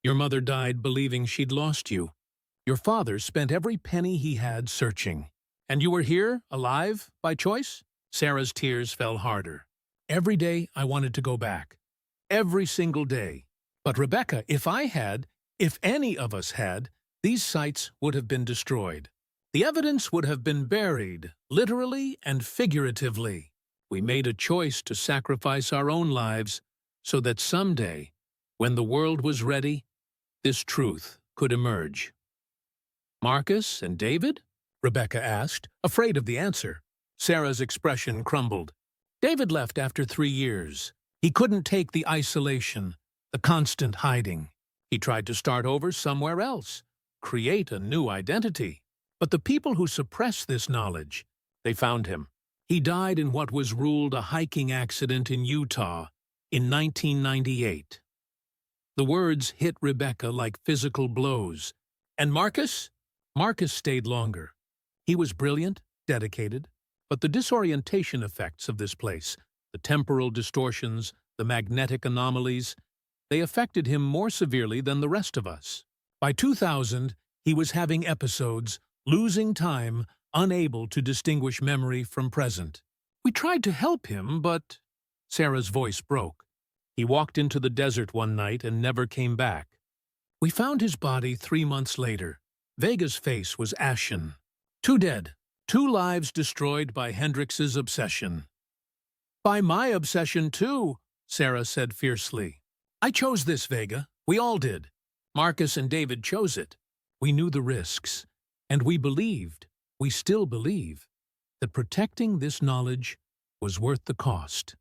Your mother died believing she'd lost you. Your father spent every penny he had searching. And you were here, alive, by choice? Sarah's tears fell harder. Every day I wanted to go back. Every single day. But Rebecca, if any of us had, these sites would have been destroyed. The evidence would have been buried, literally and figuratively. We made a choice to sacrifice our own lives so that someday, when the world was ready, this truth could emerge. Marcus and David? Rebecca asked, afraid of the answer. Sarah's expression crumbled. David left after 3 years. He couldn't take the isolation, the constant hiding. He tried to start over somewhere else, create a new identity. But the people who suppress this knowledge, they found him. He died in what was ruled a hiking accident in Utah in 1998. The words hit Rebecca like physical blows. And Marcus? Marcus stayed longer. He was brilliant, dedicated, but the disorientation effects of this place, the temporal distortions, the magnetic anomalies, they affected him more severely than the rest of us. By 2000, he was having episodes, losing time, unable to distinguish memory from present. We tried to help him, but... Sarah's voice broke. He walked into the desert one night and never came back. We found his body 3 months later. Vega's face was ashen. 2 dead. 2 lives destroyed by Hendrix's obsession. By my obsession, too, Sarah said fiercely. I chose this, Vega. We all did. Marcus and David chose it. We knew the risks, and we still believe, that protecting this knowledge was worth the cost.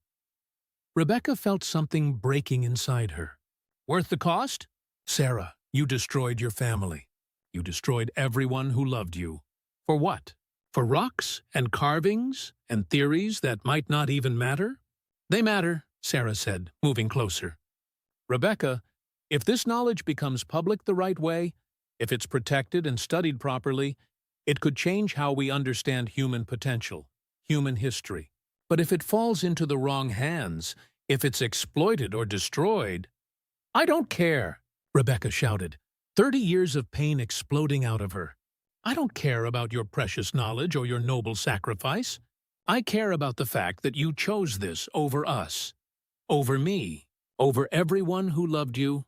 Rebecca felt something breaking inside her. Worth the cost? Sarah, you destroyed your family. You destroyed everyone who loved you. For what? For rocks and carvings and theories that might not even matter? They matter, Sarah said, moving closer. Rebecca, if this knowledge becomes public the right way, if it's protected and studied properly, it could change how we understand human potential, human history. But if it falls into the wrong hands, if it's exploited or destroyed... I don't care, Rebecca shouted, 30 years of pain exploding out of her. I don't care about your precious knowledge or your noble sacrifice. I care about the fact that you chose this over us, over me, over everyone who loved you.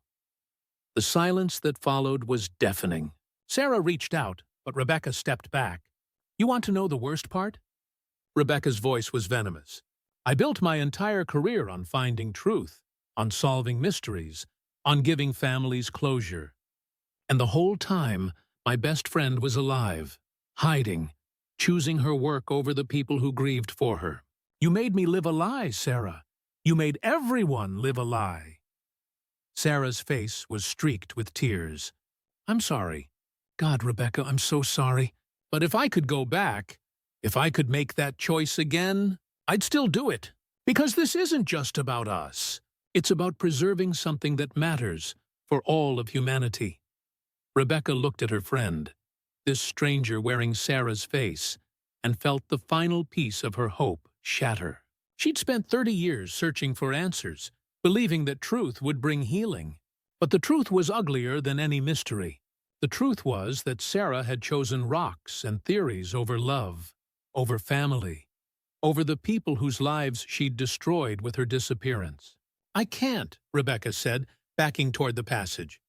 The silence that followed was deafening. Sarah reached out, but Rebecca stepped back. You want to know the worst part? Rebecca's voice was venomous. I built my entire career on finding truth, on solving mysteries, on giving families closure. And the whole time, my best friend was alive, hiding, choosing her work over the people who grieved for her. You made me live a lie, Sarah. You made everyone live a lie. Sarah's face was streaked with tears. I'm sorry. God, Rebecca, I'm so sorry. But if I could go back, if I could make that choice again, I'd still do it. Because this isn't just about us. It's about preserving something that matters for all of humanity. Rebecca looked at her friend, this stranger wearing Sarah's face, and felt the final piece of her hope shatter. She'd spent 30 years searching for answers, believing that truth would bring healing. But the truth was uglier than any mystery. The truth was that Sarah had chosen rocks and theories over love, over family, over the people whose lives she'd destroyed with her disappearance. I can't, Rebecca said, backing toward the passage.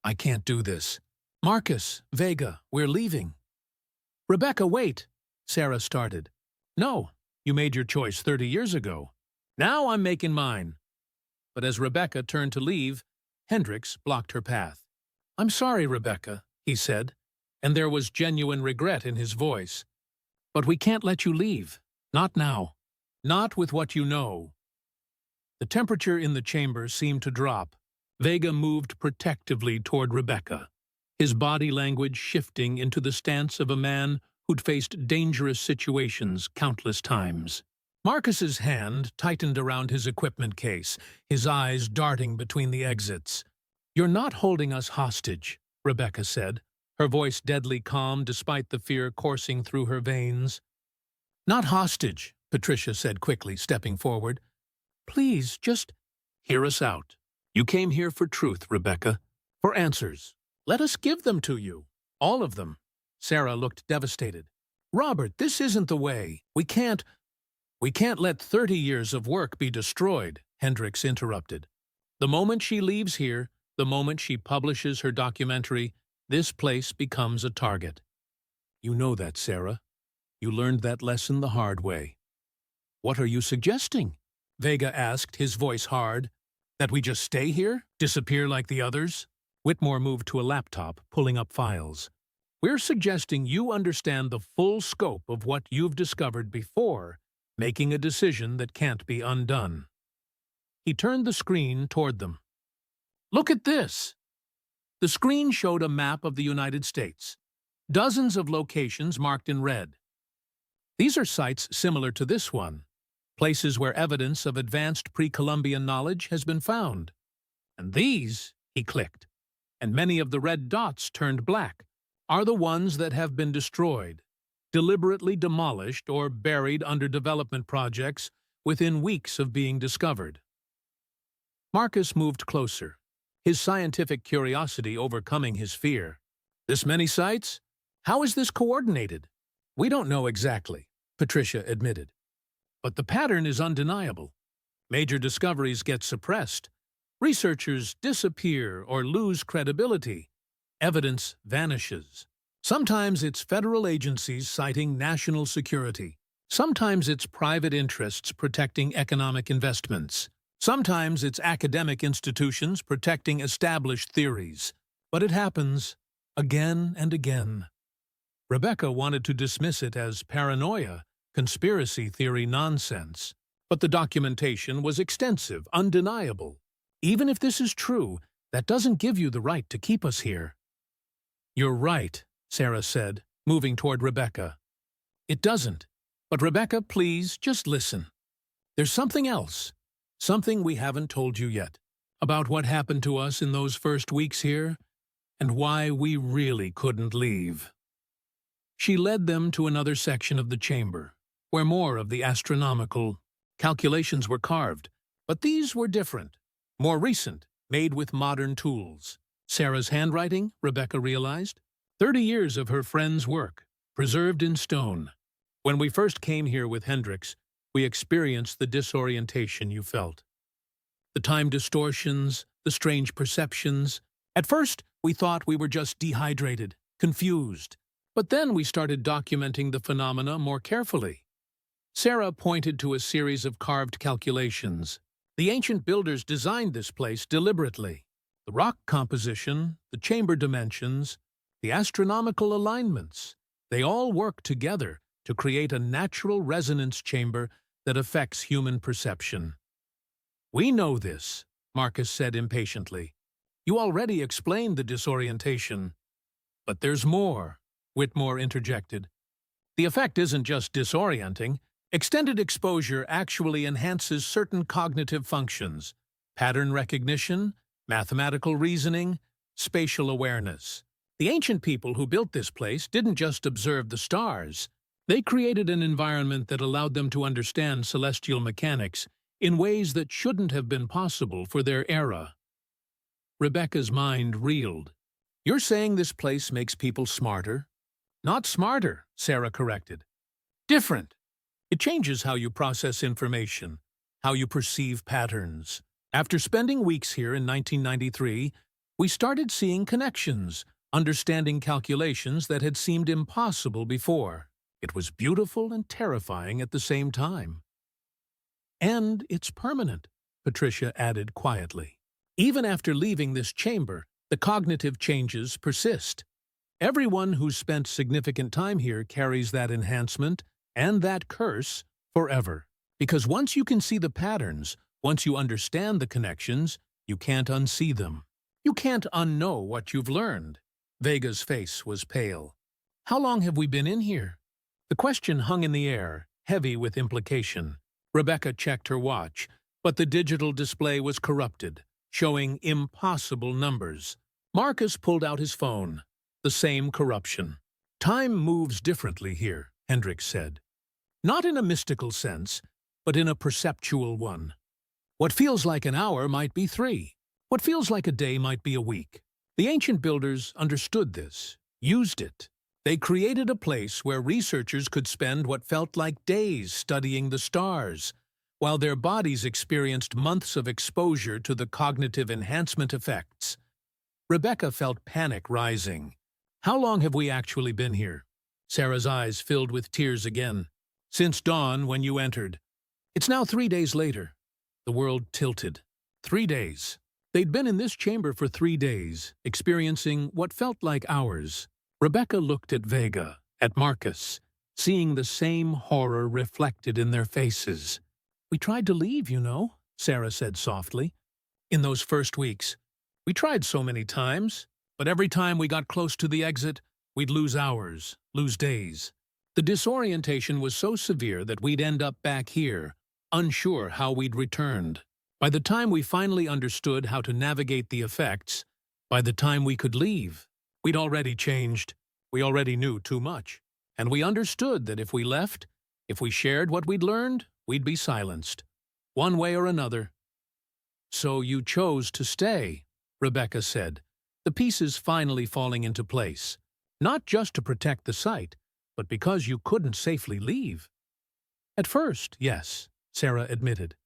I can't do this. Marcus, Vega, we're leaving. Rebecca, wait, Sarah started. No, you made your choice 30 years ago. Now I'm making mine. But as Rebecca turned to leave, Hendrix blocked her path. I'm sorry, Rebecca, he said, and there was genuine regret in his voice. But we can't let you leave. Not now. Not with what you know. The temperature in the chamber seemed to drop. Vega moved protectively toward Rebecca, his body language shifting into the stance of a man who'd faced dangerous situations countless times. Marcus's hand tightened around his equipment case, his eyes darting between the exits. You're not holding us hostage, Rebecca said, her voice deadly calm despite the fear coursing through her veins. Not hostage, Patricia said quickly, stepping forward. Please, just Hear us out. You came here for truth, Rebecca. For answers. Let us give them to you. All of them. Sarah looked devastated. Robert, this isn't the way. We can't let 30 years of work be destroyed, Hendricks interrupted. The moment she leaves here, the moment she publishes her documentary, this place becomes a target. You know that, Sarah. You learned that lesson the hard way. What are you suggesting? Vega asked, his voice hard. That we just stay here? Disappear like the others? Whitmore moved to a laptop, pulling up files. We're suggesting you understand the full scope of what you've discovered before making a decision that can't be undone. He turned the screen toward them. Look at this! The screen showed a map of the United States. Dozens of locations marked in red. These are sites similar to this one, places where evidence of advanced pre-Columbian knowledge has been found. And these, he clicked, and many of the red dots turned black, are the ones that have been destroyed, deliberately demolished or buried under development projects within weeks of being discovered. Marcus moved closer, his scientific curiosity overcoming his fear. This many sites? How is this coordinated? We don't know exactly, Patricia admitted. But the pattern is undeniable. Major discoveries get suppressed. Researchers disappear or lose credibility. Evidence vanishes. Sometimes it's federal agencies citing national security. Sometimes it's private interests protecting economic investments. Sometimes it's academic institutions protecting established theories. But it happens again and again. Rebecca wanted to dismiss it as paranoia, conspiracy theory nonsense. But the documentation was extensive, undeniable. Even if this is true, that doesn't give you the right to keep us here. You're right, Sarah said, moving toward Rebecca. It doesn't. But Rebecca, please, just listen. There's something else. Something we haven't told you yet. About what happened to us in those first weeks here, and why we really couldn't leave. She led them to another section of the chamber, where more of the astronomical calculations were carved. But these were different, more recent, made with modern tools. Sarah's handwriting, Rebecca realized, 30 years of her friend's work, preserved in stone. When we first came here with Hendricks, we experienced the disorientation you felt. The time distortions, the strange perceptions. At first, we thought we were just dehydrated, confused. But then we started documenting the phenomena more carefully. Sarah pointed to a series of carved calculations. The ancient builders designed this place deliberately. The rock composition, the chamber dimensions, the astronomical alignments, they all work together to create a natural resonance chamber that affects human perception. We know this, Marcus said impatiently. You already explained the disorientation. But there's more, Whitmore interjected. The effect isn't just disorienting. Extended exposure actually enhances certain cognitive functions, pattern recognition, mathematical reasoning, spatial awareness. The ancient people who built this place didn't just observe the stars. They created an environment that allowed them to understand celestial mechanics in ways that shouldn't have been possible for their era. Rebecca's mind reeled. You're saying this place makes people smarter? Not smarter, Sarah corrected. Different. It changes how you process information, how you perceive patterns. After spending weeks here in 1993, we started seeing connections, understanding calculations that had seemed impossible before. It was beautiful and terrifying at the same time. And it's permanent, Patricia added quietly. Even after leaving this chamber, the cognitive changes persist. Everyone who's spent significant time here carries that enhancement and that curse forever. Because once you can see the patterns, once you understand the connections, you can't unsee them. You can't unknow what you've learned. Vega's face was pale. How long have we been in here? The question hung in the air, heavy with implication. Rebecca checked her watch, but the digital display was corrupted, showing impossible numbers. Marcus pulled out his phone. The same corruption. Time moves differently here, Hendricks said. Not in a mystical sense, but in a perceptual one. What feels like an hour might be 3. What feels like a day might be a week. The ancient builders understood this, used it. They created a place where researchers could spend what felt like days studying the stars, while their bodies experienced months of exposure to the cognitive enhancement effects. Rebecca felt panic rising. How long have we actually been here? Sarah's eyes filled with tears again. Since dawn, when you entered. It's now 3 days later. The world tilted. 3 days. They'd been in this chamber for 3 days, experiencing what felt like hours. Rebecca looked at Vega, at Marcus, seeing the same horror reflected in their faces. We tried to leave, you know, Sarah said softly. In those first weeks. We tried so many times, but every time we got close to the exit, we'd lose hours, lose days. The disorientation was so severe that we'd end up back here, unsure how we'd returned. By the time we finally understood how to navigate the effects, by the time we could leave, we'd already changed. We already knew too much. And we understood that if we left, if we shared what we'd learned, we'd be silenced. One way or another. So you chose to stay, Rebecca said, the pieces finally falling into place. Not just to protect the site, but because you couldn't safely leave. At first, yes, Sarah admitted.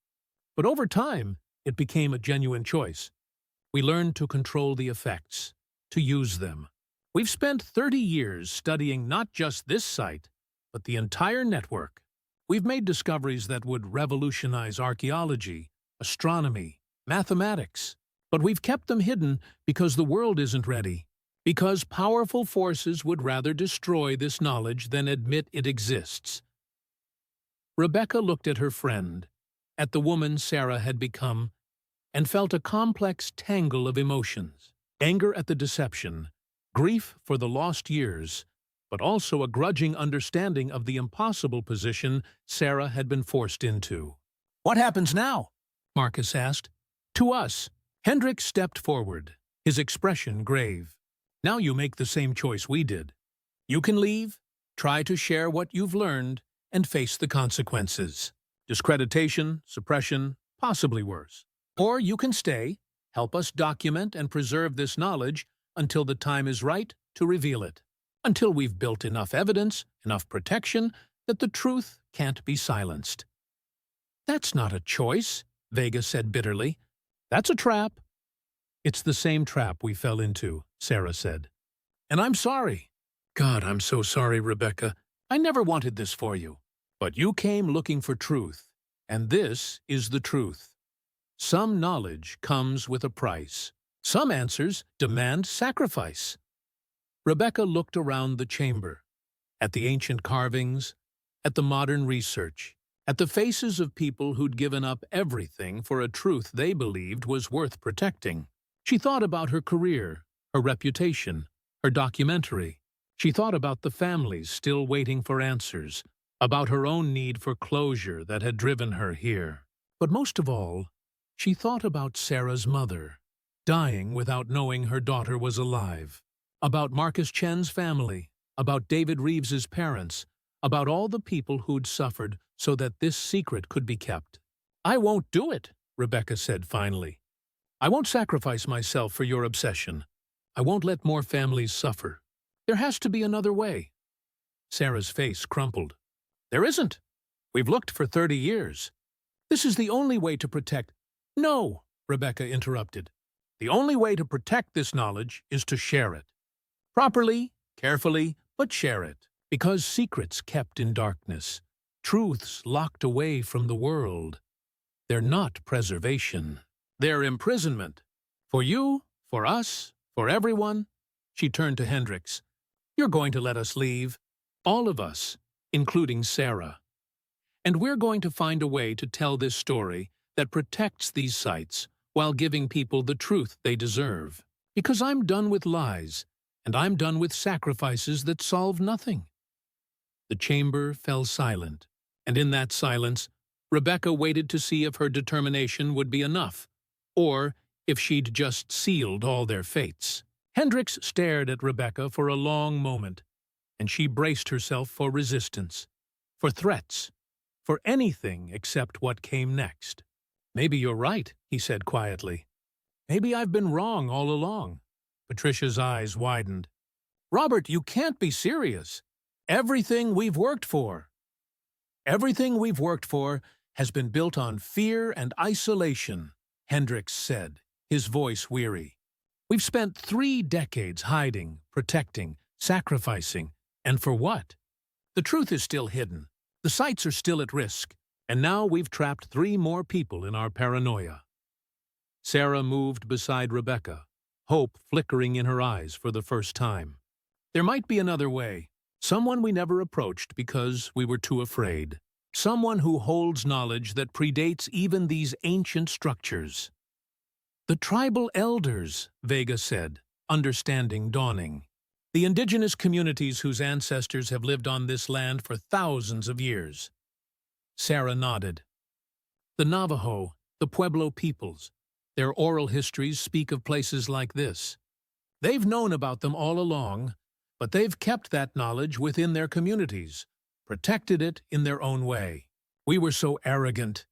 But over time, it became a genuine choice. We learned to control the effects, to use them. We've spent 30 years studying not just this site, but the entire network. We've made discoveries that would revolutionize archaeology, astronomy, mathematics. But we've kept them hidden because the world isn't ready. Because powerful forces would rather destroy this knowledge than admit it exists. Rebecca looked at her friend, at the woman Sarah had become, and felt a complex tangle of emotions. Anger at the deception, grief for the lost years, but also a grudging understanding of the impossible position Sarah had been forced into. What happens now? Marcus asked. To us. Hendrik stepped forward, his expression grave. Now you make the same choice we did. You can leave, try to share what you've learned, and face the consequences. Discreditation, suppression, possibly worse. Or you can stay, help us document and preserve this knowledge until the time is right to reveal it. Until we've built enough evidence, enough protection, that the truth can't be silenced. That's not a choice, Vega said bitterly. That's a trap. It's the same trap we fell into, Sarah said. And I'm sorry. God, I'm so sorry, Rebecca. I never wanted this for you. But you came looking for truth, and this is the truth. Some knowledge comes with a price. Some answers demand sacrifice. Rebecca looked around the chamber, at the ancient carvings, at the modern research, at the faces of people who'd given up everything for a truth they believed was worth protecting. She thought about her career, her reputation, her documentary. She thought about the families still waiting for answers, about her own need for closure that had driven her here. But most of all, she thought about Sarah's mother, dying without knowing her daughter was alive, about Marcus Chen's family, about David Reeves's parents, about all the people who'd suffered so that this secret could be kept. I won't do it, Rebecca said finally. I won't sacrifice myself for your obsession. I won't let more families suffer. There has to be another way. Sarah's face crumpled. There isn't. We've looked for 30 years. This is the only way to protect. No, Rebecca interrupted. The only way to protect this knowledge is to share it. Properly, carefully, but share it. Because secrets kept in darkness, truths locked away from the world, they're not preservation. They're imprisonment. For you, for us, for everyone. She turned to Hendricks. You're going to let us leave. All of us, including Sarah. And we're going to find a way to tell this story that protects these sites while giving people the truth they deserve. Because I'm done with lies, and I'm done with sacrifices that solve nothing. The chamber fell silent, and in that silence, Rebecca waited to see if her determination would be enough, or if she'd just sealed all their fates. Hendricks stared at Rebecca for a long moment, and she braced herself for resistance, for threats, for anything except what came next. Maybe you're right, he said quietly. Maybe I've been wrong all along. Patricia's eyes widened. Robert, you can't be serious. Everything we've worked for. Everything we've worked for has been built on fear and isolation, Hendricks said, his voice weary. We've spent 3 decades hiding, protecting, sacrificing. And for what? The truth is still hidden. The sites are still at risk. And now we've trapped 3 more people in our paranoia. Sarah moved beside Rebecca, hope flickering in her eyes for the first time. There might be another way. Someone we never approached because we were too afraid. Someone who holds knowledge that predates even these ancient structures. The tribal elders, Vega said, understanding dawning. The indigenous communities whose ancestors have lived on this land for thousands of years. Sarah nodded. The Navajo, the Pueblo peoples, their oral histories speak of places like this. They've known about them all along, but they've kept that knowledge within their communities, protected it in their own way. We were so arrogant,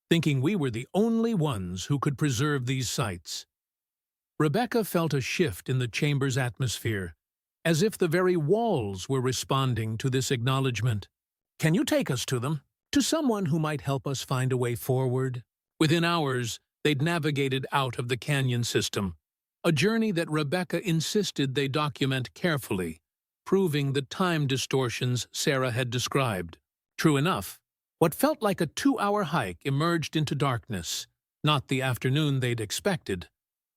thinking we were the only ones who could preserve these sites. Rebecca felt a shift in the chamber's atmosphere, as if the very walls were responding to this acknowledgement. Can you take us to them? To someone who might help us find a way forward? Within hours, they'd navigated out of the canyon system, a journey that Rebecca insisted they document carefully, proving the time distortions Sarah had described. True enough, what felt like a 2-hour hike emerged into darkness, not the afternoon they'd expected,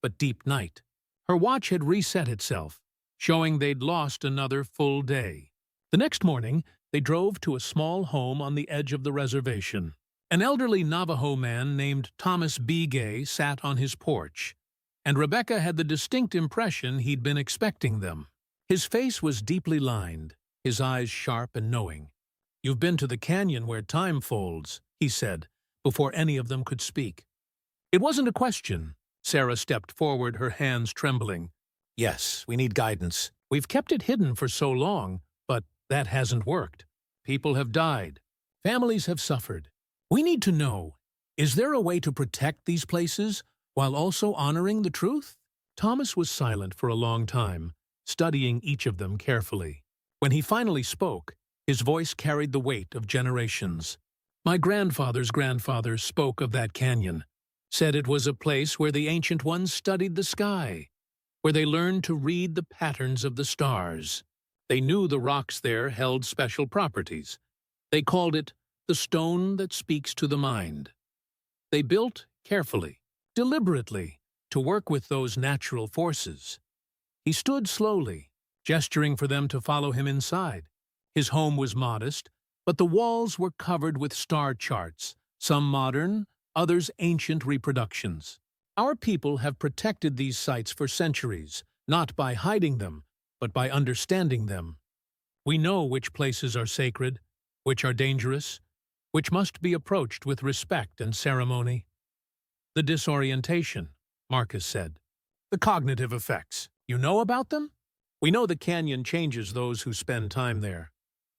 but deep night. Her watch had reset itself, showing they'd lost another full day. The next morning, they drove to a small home on the edge of the reservation. An elderly Navajo man named Thomas B. Gay sat on his porch, and Rebecca had the distinct impression he'd been expecting them. His face was deeply lined, his eyes sharp and knowing. You've been to the canyon where time folds, he said, before any of them could speak. It wasn't a question. Sarah stepped forward, her hands trembling. Yes, we need guidance. We've kept it hidden for so long, but that hasn't worked. People have died. Families have suffered. We need to know, is there a way to protect these places while also honoring the truth? Thomas was silent for a long time, studying each of them carefully. When he finally spoke, his voice carried the weight of generations. My grandfather's grandfather spoke of that canyon, said it was a place where the ancient ones studied the sky, where they learned to read the patterns of the stars. They knew the rocks there held special properties. They called it the stone that speaks to the mind. They built carefully, deliberately, to work with those natural forces. He stood slowly, gesturing for them to follow him inside. His home was modest, but the walls were covered with star charts, some modern, others ancient reproductions. Our people have protected these sites for centuries, not by hiding them, but by understanding them. We know which places are sacred, which are dangerous, which must be approached with respect and ceremony. The disorientation, Marcus said. The cognitive effects. You know about them? We know the canyon changes those who spend time there.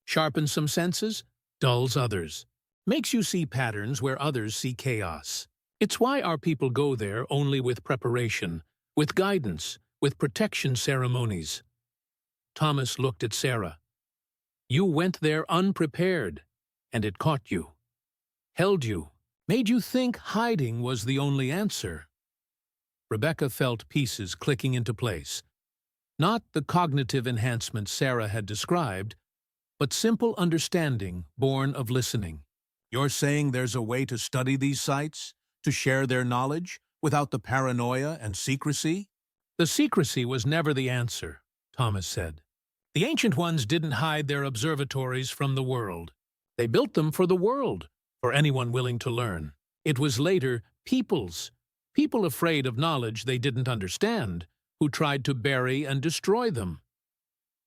Sharpens some senses, dulls others. Makes you see patterns where others see chaos. It's why our people go there only with preparation, with guidance, with protection ceremonies. Thomas looked at Sarah. You went there unprepared, and it caught you. Held you, made you think hiding was the only answer. Rebecca felt pieces clicking into place. Not the cognitive enhancement Sarah had described, but simple understanding born of listening. You're saying there's a way to study these sites, to share their knowledge, without the paranoia and secrecy? The secrecy was never the answer, Thomas said. The ancient ones didn't hide their observatories from the world. They built them for the world, for anyone willing to learn. It was later people afraid of knowledge they didn't understand, who tried to bury and destroy them.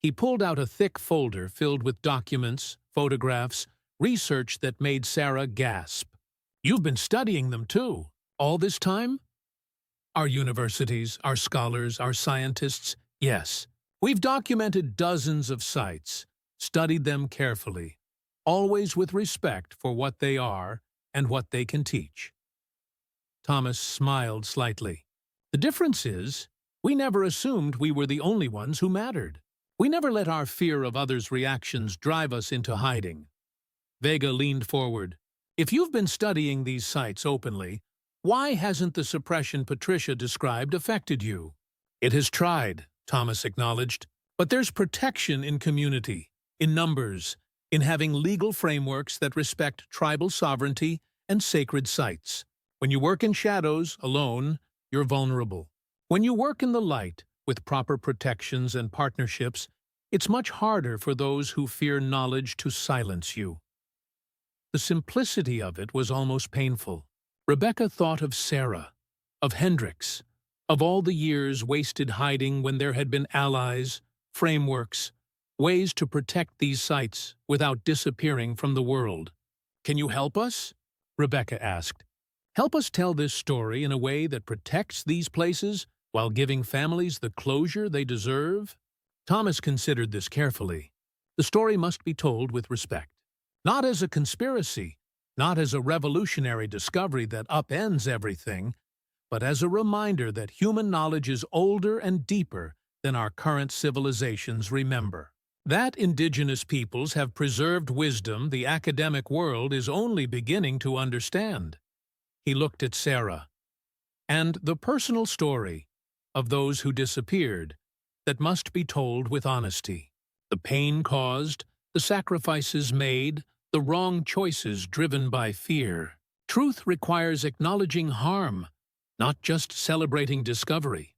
He pulled out a thick folder filled with documents, photographs, research that made Sarah gasp. You've been studying them too, all this time? Our universities, our scholars, our scientists, yes. We've documented dozens of sites, studied them carefully, always with respect for what they are and what they can teach. Thomas smiled slightly. The difference is, we never assumed we were the only ones who mattered. We never let our fear of others' reactions drive us into hiding. Vega leaned forward. If you've been studying these sites openly, why hasn't the suppression Patricia described affected you? It has tried, Thomas acknowledged. But there's protection in community, in numbers, in having legal frameworks that respect tribal sovereignty and sacred sites. When you work in shadows, alone, you're vulnerable. When you work in the light, with proper protections and partnerships, it's much harder for those who fear knowledge to silence you. The simplicity of it was almost painful. Rebecca thought of Sarah, of Hendrix, of all the years wasted hiding when there had been allies, frameworks, ways to protect these sites without disappearing from the world. Can you help us? Rebecca asked. Help us tell this story in a way that protects these places while giving families the closure they deserve? Thomas considered this carefully. The story must be told with respect. Not as a conspiracy, not as a revolutionary discovery that upends everything, but as a reminder that human knowledge is older and deeper than our current civilizations remember. That indigenous peoples have preserved wisdom the academic world is only beginning to understand. He looked at Sarah. And the personal story of those who disappeared that must be told with honesty. The pain caused, the sacrifices made, the wrong choices driven by fear. Truth requires acknowledging harm, not just celebrating discovery.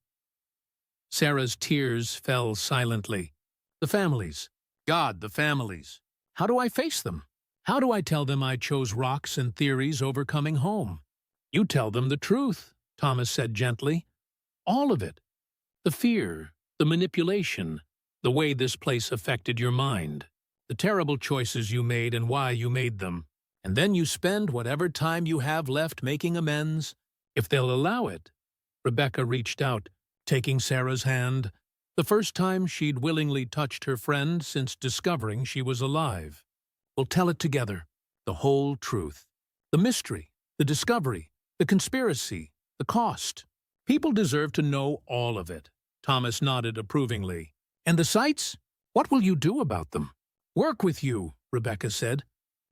Sarah's tears fell silently. The families. God, the families. How do I face them? How do I tell them I chose rocks and theories over coming home? You tell them the truth, Thomas said gently. All of it. The fear, the manipulation, the way this place affected your mind, the terrible choices you made and why you made them. And then you spend whatever time you have left making amends, if they'll allow it. Rebecca reached out, taking Sarah's hand, the first time she'd willingly touched her friend since discovering she was alive. We'll tell it together, the whole truth. The mystery, the discovery, the conspiracy, the cost. People deserve to know all of it. Thomas nodded approvingly. And the sites? What will you do about them? Work with you, Rebecca said.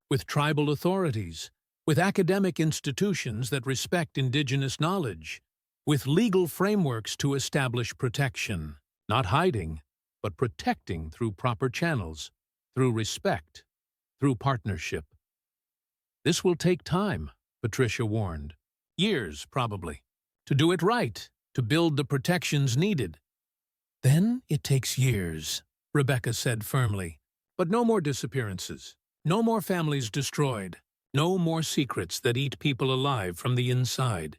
With tribal authorities, with academic institutions that respect indigenous knowledge, with legal frameworks to establish protection, not hiding, but protecting through proper channels, through respect, through partnership. This will take time, Patricia warned. Years, probably. To do it right, to build the protections needed. Then it takes years, Rebecca said firmly. But no more disappearances. No more families destroyed. No more secrets that eat people alive from the inside.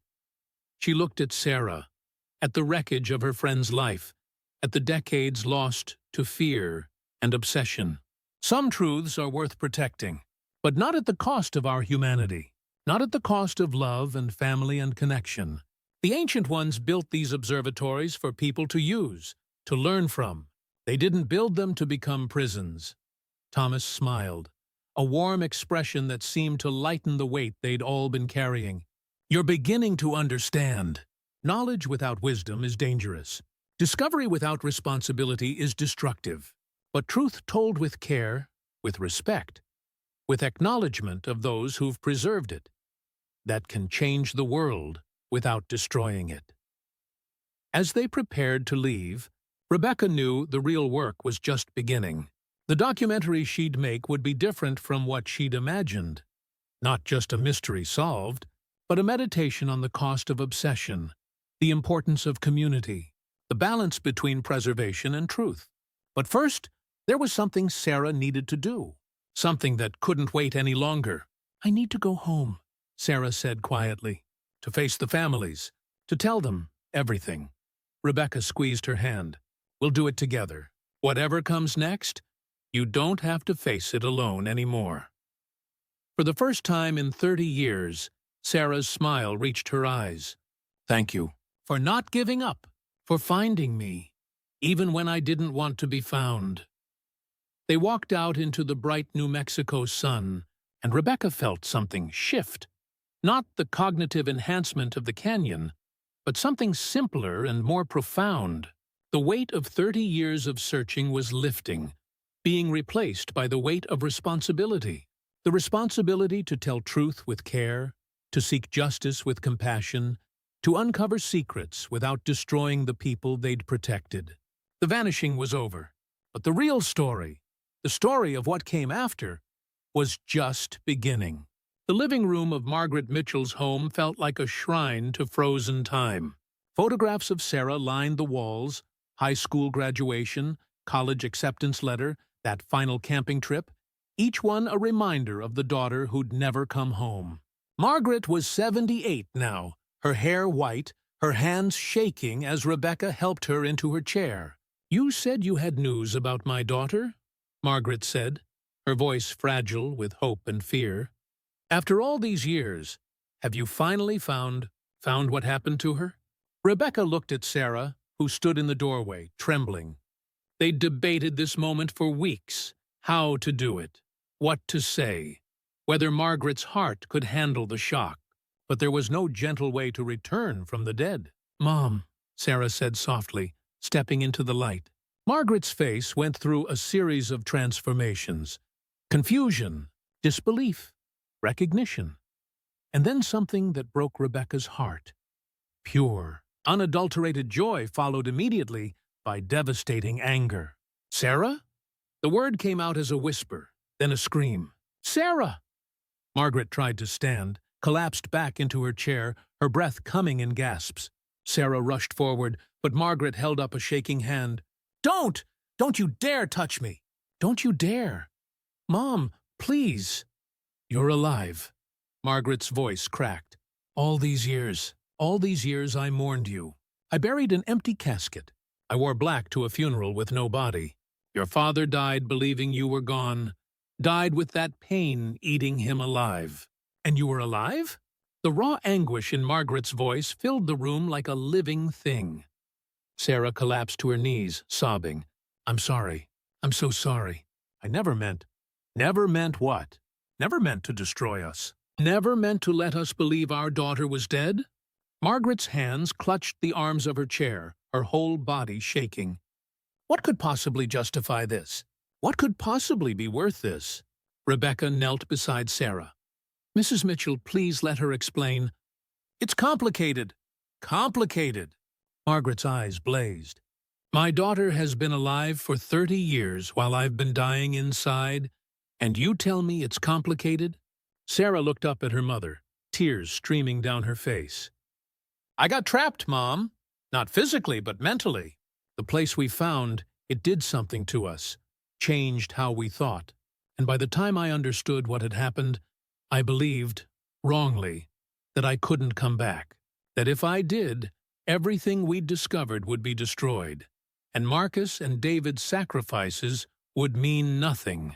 She looked at Sarah, at the wreckage of her friend's life, at the decades lost to fear and obsession. Some truths are worth protecting, but not at the cost of our humanity, not at the cost of love and family and connection. The ancient ones built these observatories for people to use, to learn from. They didn't build them to become prisons. Thomas smiled, a warm expression that seemed to lighten the weight they'd all been carrying. You're beginning to understand. Knowledge without wisdom is dangerous. Discovery without responsibility is destructive. But truth told with care, with respect, with acknowledgement of those who've preserved it, that can change the world without destroying it. As they prepared to leave, Rebecca knew the real work was just beginning. The documentary she'd make would be different from what she'd imagined. Not just a mystery solved, but a meditation on the cost of obsession, the importance of community, the balance between preservation and truth. But first, there was something Sarah needed to do, something that couldn't wait any longer. I need to go home, Sarah said quietly, to face the families, to tell them everything. Rebecca squeezed her hand. We'll do it together. Whatever comes next, you don't have to face it alone anymore. For the first time in 30 years, Sarah's smile reached her eyes. Thank you for not giving up, for finding me, even when I didn't want to be found. They walked out into the bright New Mexico sun, and Rebecca felt something shift. Not the cognitive enhancement of the canyon, but something simpler and more profound. The weight of 30 years of searching was lifting, being replaced by the weight of responsibility. The responsibility to tell truth with care, to seek justice with compassion, to uncover secrets without destroying the people they'd protected. The vanishing was over, but the real story, the story of what came after, was just beginning. The living room of Margaret Mitchell's home felt like a shrine to frozen time. Photographs of Sarah lined the walls: high school graduation, college acceptance letter, that final camping trip, each one a reminder of the daughter who'd never come home. Margaret was 78 now, her hair white, her hands shaking as Rebecca helped her into her chair. "You said you had news about my daughter?" Margaret said, her voice fragile with hope and fear. "After all these years, have you finally found what happened to her?" Rebecca looked at Sarah, who stood in the doorway, trembling. They'd debated this moment for weeks, how to do it, what to say, whether Margaret's heart could handle the shock. But there was no gentle way to return from the dead. "Mom," Sarah said softly, stepping into the light. Margaret's face went through a series of transformations: confusion, disbelief, recognition, and then something that broke Rebecca's heart. Pure, unadulterated joy followed immediately by devastating anger. "Sarah?" The word came out as a whisper, then a scream. "Sarah!" Margaret tried to stand, collapsed back into her chair, her breath coming in gasps. Sarah rushed forward, but Margaret held up a shaking hand. "Don't! Don't you dare touch me! Don't you dare! Mom, please!" "You're alive." Margaret's voice cracked. All these years I mourned you. I buried an empty casket. I wore black to a funeral with no body. Your father died believing you were gone, died with that pain eating him alive. And you were alive?" The raw anguish in Margaret's voice filled the room like a living thing. Sarah collapsed to her knees, sobbing. "I'm sorry. I'm so sorry. I never meant." "Never meant what?" "Never meant to destroy us. Never meant to let us believe our daughter was dead?" Margaret's hands clutched the arms of her chair, her whole body shaking. What could possibly justify this? What could possibly be worth this? Rebecca knelt beside Sarah. "Mrs. Mitchell, please let her explain." "It's complicated." "Complicated." Margaret's eyes blazed. "My daughter has been alive for 30 years while I've been dying inside, and you tell me it's complicated?" Sarah looked up at her mother, tears streaming down her face. "I got trapped, Mom. Not physically, but mentally. The place we found, it did something to us, changed how we thought. And by the time I understood what had happened, I believed, wrongly, that I couldn't come back. That if I did, everything we'd discovered would be destroyed, and Marcus and David's sacrifices would mean nothing."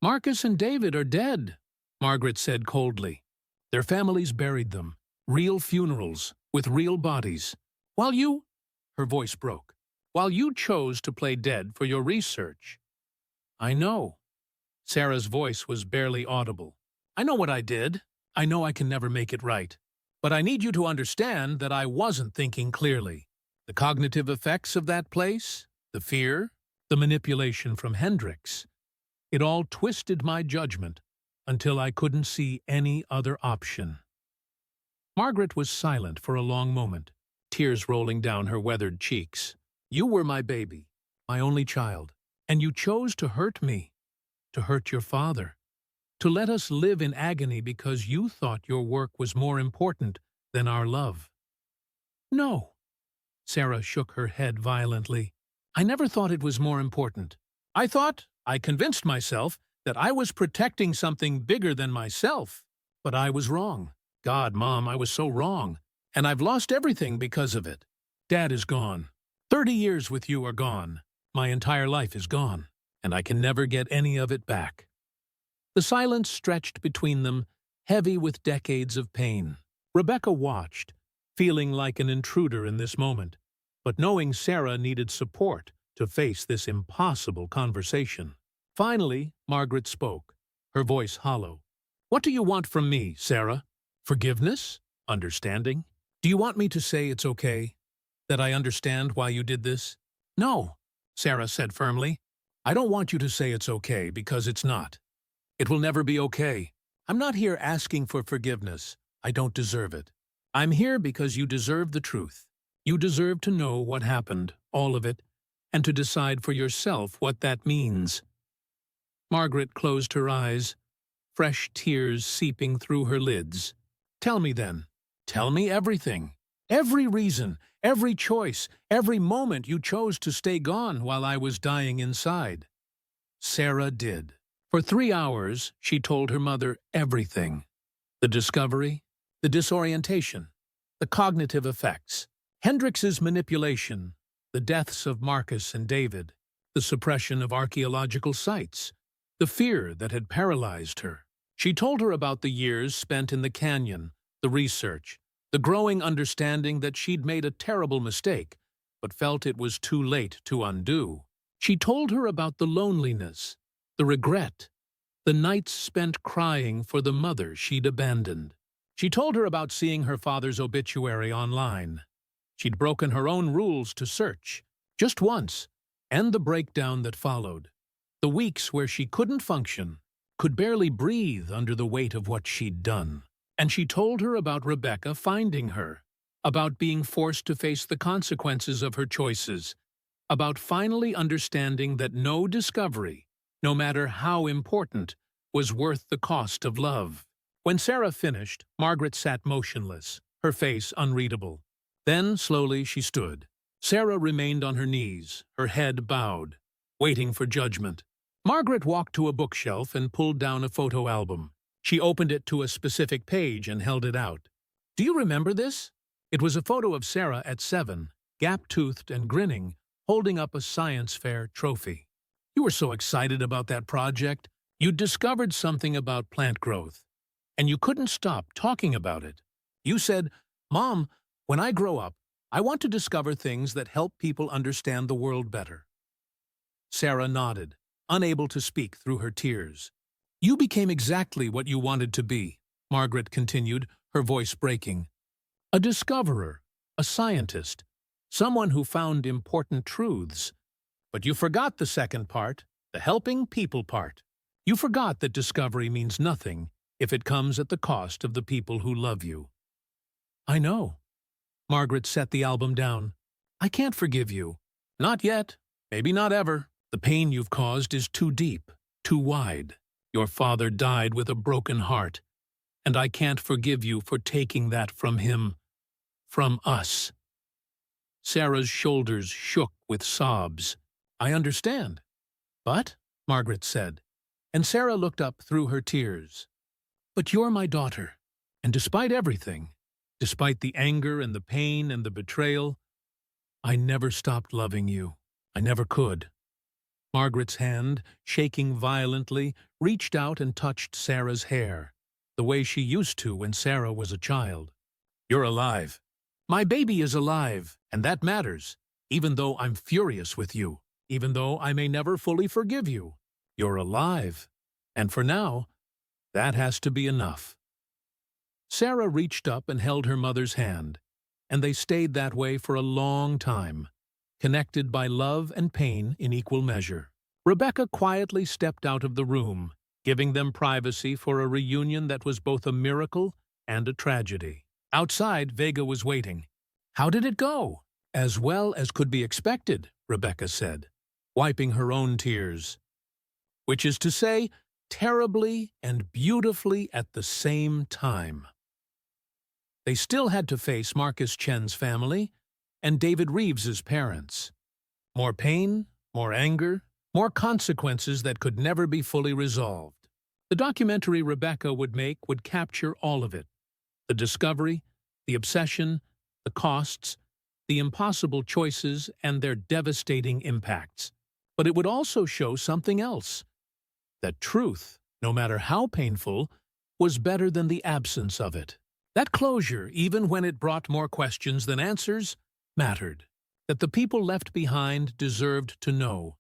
"Marcus and David are dead," Margaret said coldly. "Their families buried them. Real funerals, with real bodies. While you—" Her voice broke. "While you chose to play dead for your research." "I know." Sarah's voice was barely audible. "I know what I did. I know I can never make it right. But I need you to understand that I wasn't thinking clearly. The cognitive effects of that place, the fear, the manipulation from Hendricks, it all twisted my judgment until I couldn't see any other option." Margaret was silent for a long moment, tears rolling down her weathered cheeks. "You were my baby, my only child, and you chose to hurt me, to hurt your father, to let us live in agony because you thought your work was more important than our love." "No." Sarah shook her head violently. "I never thought it was more important. I convinced myself that I was protecting something bigger than myself. But I was wrong. God, Mom, I was so wrong. And I've lost everything because of it. Dad is gone. 30 years with you are gone. My entire life is gone, and I can never get any of it back." The silence stretched between them, heavy with decades of pain. Rebecca watched, feeling like an intruder in this moment, but knowing Sarah needed support to face this impossible conversation. Finally, Margaret spoke, her voice hollow. "What do you want from me, Sarah?" Forgiveness? Understanding? Do you want me to say it's okay? That I understand why you did this? No, Sarah said firmly. I don't want you to say it's okay because it's not. It will never be okay. I'm not here asking for forgiveness. I don't deserve it. I'm here because you deserve the truth. You deserve to know what happened, all of it, and to decide for yourself what that means. Margaret closed her eyes, fresh tears seeping through her lids. Tell me then. Tell me everything. Every reason, every choice, every moment you chose to stay gone while I was dying inside. Sarah did. For 3 hours, she told her mother everything. The discovery, the disorientation, the cognitive effects, Hendrix's manipulation, the deaths of Marcus and David, the suppression of archaeological sites, the fear that had paralyzed her. She told her about the years spent in the canyon, the research, the growing understanding that she'd made a terrible mistake, but felt it was too late to undo. She told her about the loneliness, the regret, the nights spent crying for the mother she'd abandoned. She told her about seeing her father's obituary online. She'd broken her own rules to search, just once, and the breakdown that followed. The weeks where she couldn't function, could barely breathe under the weight of what she'd done. And she told her about Rebecca finding her, about being forced to face the consequences of her choices, about finally understanding that no discovery, no matter how important, was worth the cost of love. When Sarah finished, Margaret sat motionless, her face unreadable. Then, slowly, she stood. Sarah remained on her knees, her head bowed, waiting for judgment. Margaret walked to a bookshelf and pulled down a photo album. She opened it to a specific page and held it out. Do you remember this? It was a photo of Sarah at 7, gap-toothed and grinning, holding up a science fair trophy. You were so excited about that project. You'd discovered something about plant growth, and you couldn't stop talking about it. You said, "Mom, when I grow up, I want to discover things that help people understand the world better." Sarah nodded, unable to speak through her tears. You became exactly what you wanted to be, Margaret continued, her voice breaking. A discoverer, a scientist, someone who found important truths. But you forgot the second part, the helping people part. You forgot that discovery means nothing if it comes at the cost of the people who love you. I know. Margaret set the album down. I can't forgive you. Not yet. Maybe not ever. The pain you've caused is too deep, too wide. Your father died with a broken heart, and I can't forgive you for taking that from him, from us. Sarah's shoulders shook with sobs. I understand. But, Margaret said, and Sarah looked up through her tears. But you're my daughter, and despite everything, despite the anger and the pain and the betrayal, I never stopped loving you. I never could. Margaret's hand, shaking violently, reached out and touched Sarah's hair, the way she used to when Sarah was a child. You're alive. My baby is alive, and that matters, even though I'm furious with you, even though I may never fully forgive you. You're alive, and for now, that has to be enough. Sarah reached up and held her mother's hand, and they stayed that way for a long time, connected by love and pain in equal measure. Rebecca quietly stepped out of the room, giving them privacy for a reunion that was both a miracle and a tragedy. Outside, Vega was waiting. How did it go? As well as could be expected, Rebecca said, wiping her own tears. Which is to say, terribly and beautifully at the same time. They still had to face Marcus Chen's family and David Reeves's parents. More pain, more anger, more consequences that could never be fully resolved. The documentary Rebecca would make would capture all of it. The discovery, the obsession, the costs, the impossible choices, and their devastating impacts. But it would also show something else. That truth, no matter how painful, was better than the absence of it. That closure, even when it brought more questions than answers, mattered. That the people left behind deserved to know,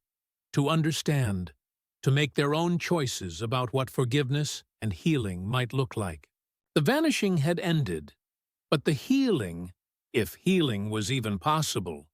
to understand, to make their own choices about what forgiveness and healing might look like. The vanishing had ended, but the healing, if healing was even possible,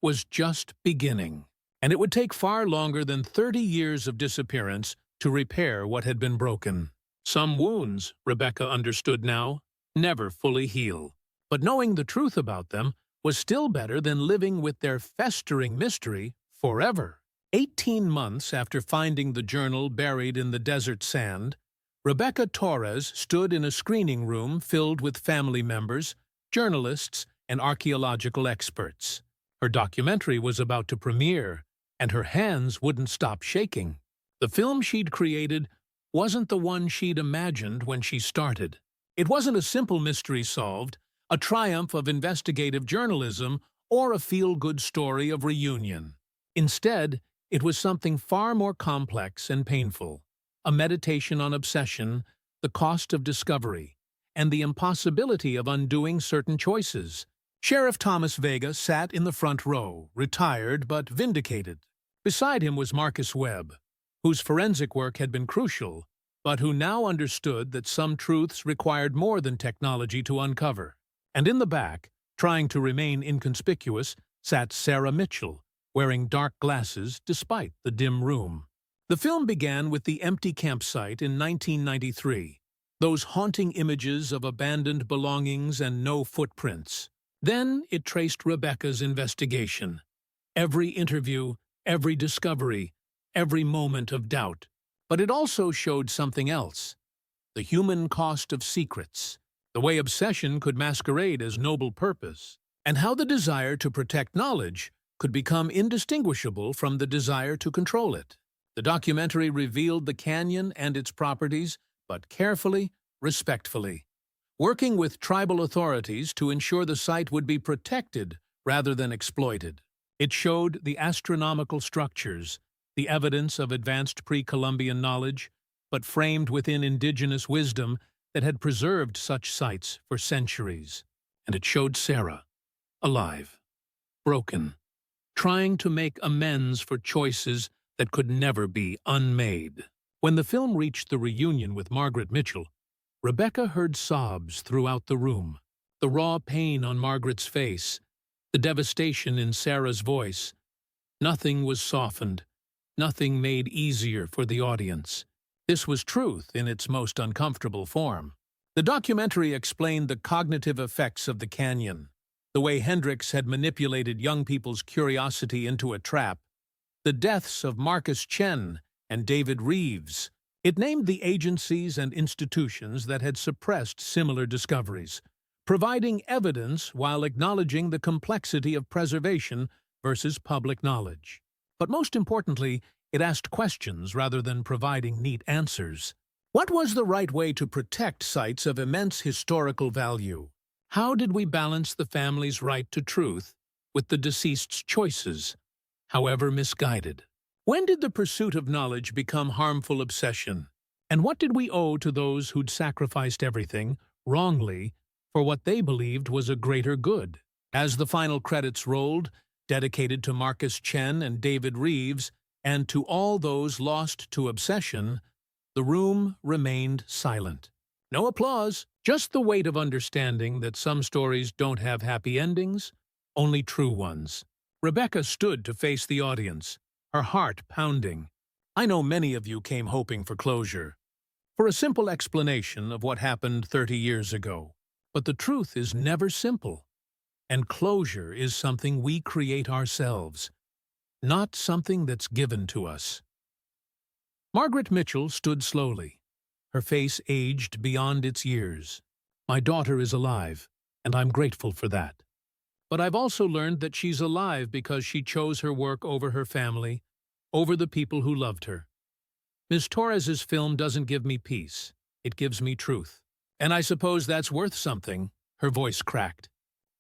was just beginning. And it would take far longer than 30 years of disappearance to repair what had been broken. Some wounds, Rebecca understood now, never fully heal. But knowing the truth about them was still better than living with their festering mystery forever. 18 months after finding the journal buried in the desert sand, Rebecca Torres stood in a screening room filled with family members, journalists, and archaeological experts. Her documentary was about to premiere, and her hands wouldn't stop shaking. The film she'd created wasn't the one she'd imagined when she started. It wasn't a simple mystery solved, a triumph of investigative journalism, or a feel-good story of reunion. Instead, it was something far more complex and painful, a meditation on obsession, the cost of discovery, and the impossibility of undoing certain choices. Sheriff Thomas Vega sat in the front row, retired but vindicated. Beside him was Marcus Webb, whose forensic work had been crucial, but who now understood that some truths required more than technology to uncover. And in the back, trying to remain inconspicuous, sat Sarah Mitchell, wearing dark glasses despite the dim room. The film began with the empty campsite in 1993, those haunting images of abandoned belongings and no footprints. Then it traced Rebecca's investigation. Every interview, every discovery, every moment of doubt. But it also showed something else: the human cost of secrets, the way obsession could masquerade as noble purpose, and how the desire to protect knowledge could become indistinguishable from the desire to control it. The documentary revealed the canyon and its properties, but carefully, respectfully, working with tribal authorities to ensure the site would be protected rather than exploited. It showed the astronomical structures, the evidence of advanced pre-Columbian knowledge, but framed within indigenous wisdom that had preserved such sites for centuries. And it showed Sarah, alive, broken, trying to make amends for choices that could never be unmade. When the film reached the reunion with Margaret Mitchell, Rebecca heard sobs throughout the room, the raw pain on Margaret's face, the devastation in Sarah's voice. Nothing was softened, nothing made easier for the audience. This was truth in its most uncomfortable form. The documentary explained the cognitive effects of the canyon, the way Hendricks had manipulated young people's curiosity into a trap, the deaths of Marcus Chen and David Reeves. It named the agencies and institutions that had suppressed similar discoveries, providing evidence while acknowledging the complexity of preservation versus public knowledge. But most importantly, it asked questions rather than providing neat answers. What was the right way to protect sites of immense historical value? How did we balance the family's right to truth with the deceased's choices, however misguided? When did the pursuit of knowledge become harmful obsession? And what did we owe to those who'd sacrificed everything, wrongly, for what they believed was a greater good? As the final credits rolled, dedicated to Marcus Chen and David Reeves, and to all those lost to obsession, the room remained silent. No applause, just the weight of understanding that some stories don't have happy endings, only true ones. Rebecca stood to face the audience, her heart pounding. I know many of you came hoping for closure, for a simple explanation of what happened 30 years ago. But the truth is never simple, and closure is something we create ourselves, not something that's given to us. Margaret Mitchell stood slowly, her face aged beyond its years. My daughter is alive, and I'm grateful for that. But I've also learned that she's alive because she chose her work over her family, over the people who loved her. Ms. Torres's film doesn't give me peace, it gives me truth. And I suppose that's worth something, her voice cracked.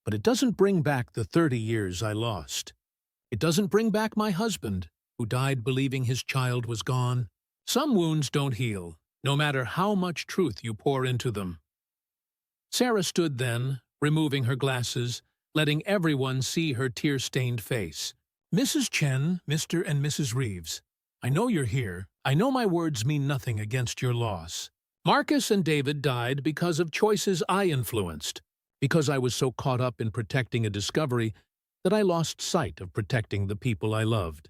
But it doesn't bring back the 30 years I lost. It doesn't bring back my husband, who died believing his child was gone. Some wounds don't heal, no matter how much truth you pour into them. Sarah stood then, removing her glasses, letting everyone see her tear-stained face. Mrs. Chen, Mr. and Mrs. Reeves, I know you're here. I know my words mean nothing against your loss. Marcus and David died because of choices I influenced, because I was so caught up in protecting a discovery that I lost sight of protecting the people I loved.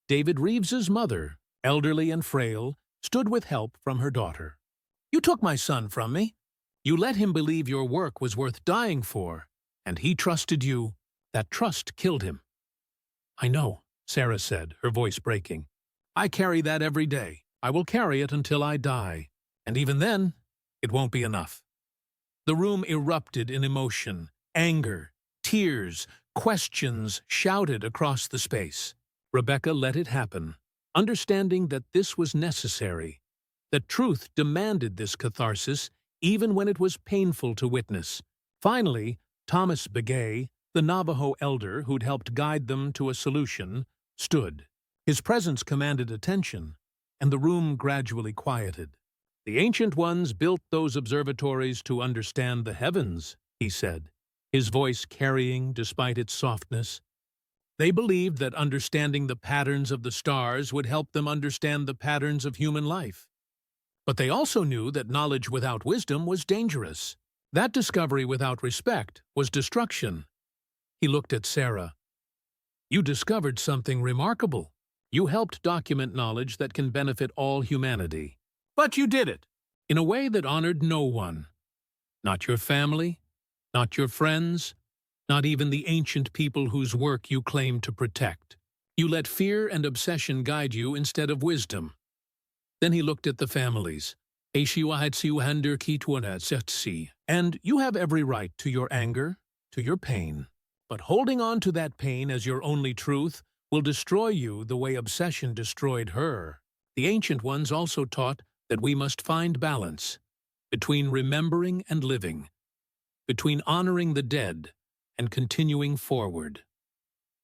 David Reeves's mother, elderly and frail, stood with help from her daughter. You took my son from me. You let him believe your work was worth dying for, and he trusted you. That trust killed him. I know, Sarah said, her voice breaking. I carry that every day. I will carry it until I die. And even then, it won't be enough. The room erupted in emotion, anger, tears, questions shouted across the space. Rebecca let it happen, understanding that this was necessary, that truth demanded this catharsis even when it was painful to witness. Finally, Thomas Begay, the Navajo elder who'd helped guide them to a solution, stood. His presence commanded attention, and the room gradually quieted. The Ancient Ones built those observatories to understand the heavens, he said, his voice carrying despite its softness. They believed that understanding the patterns of the stars would help them understand the patterns of human life. But they also knew that knowledge without wisdom was dangerous. That discovery without respect was destruction. He looked at Sarah. You discovered something remarkable. You helped document knowledge that can benefit all humanity. But you did it in a way that honored no one. Not your family, not your friends, not even the ancient people whose work you claim to protect. You let fear and obsession guide you instead of wisdom. Then he looked at the families. And you have every right to your anger, to your pain. But holding on to that pain as your only truth will destroy you the way obsession destroyed her. The Ancient Ones also taught that we must find balance between remembering and living, between honoring the dead and continuing forward.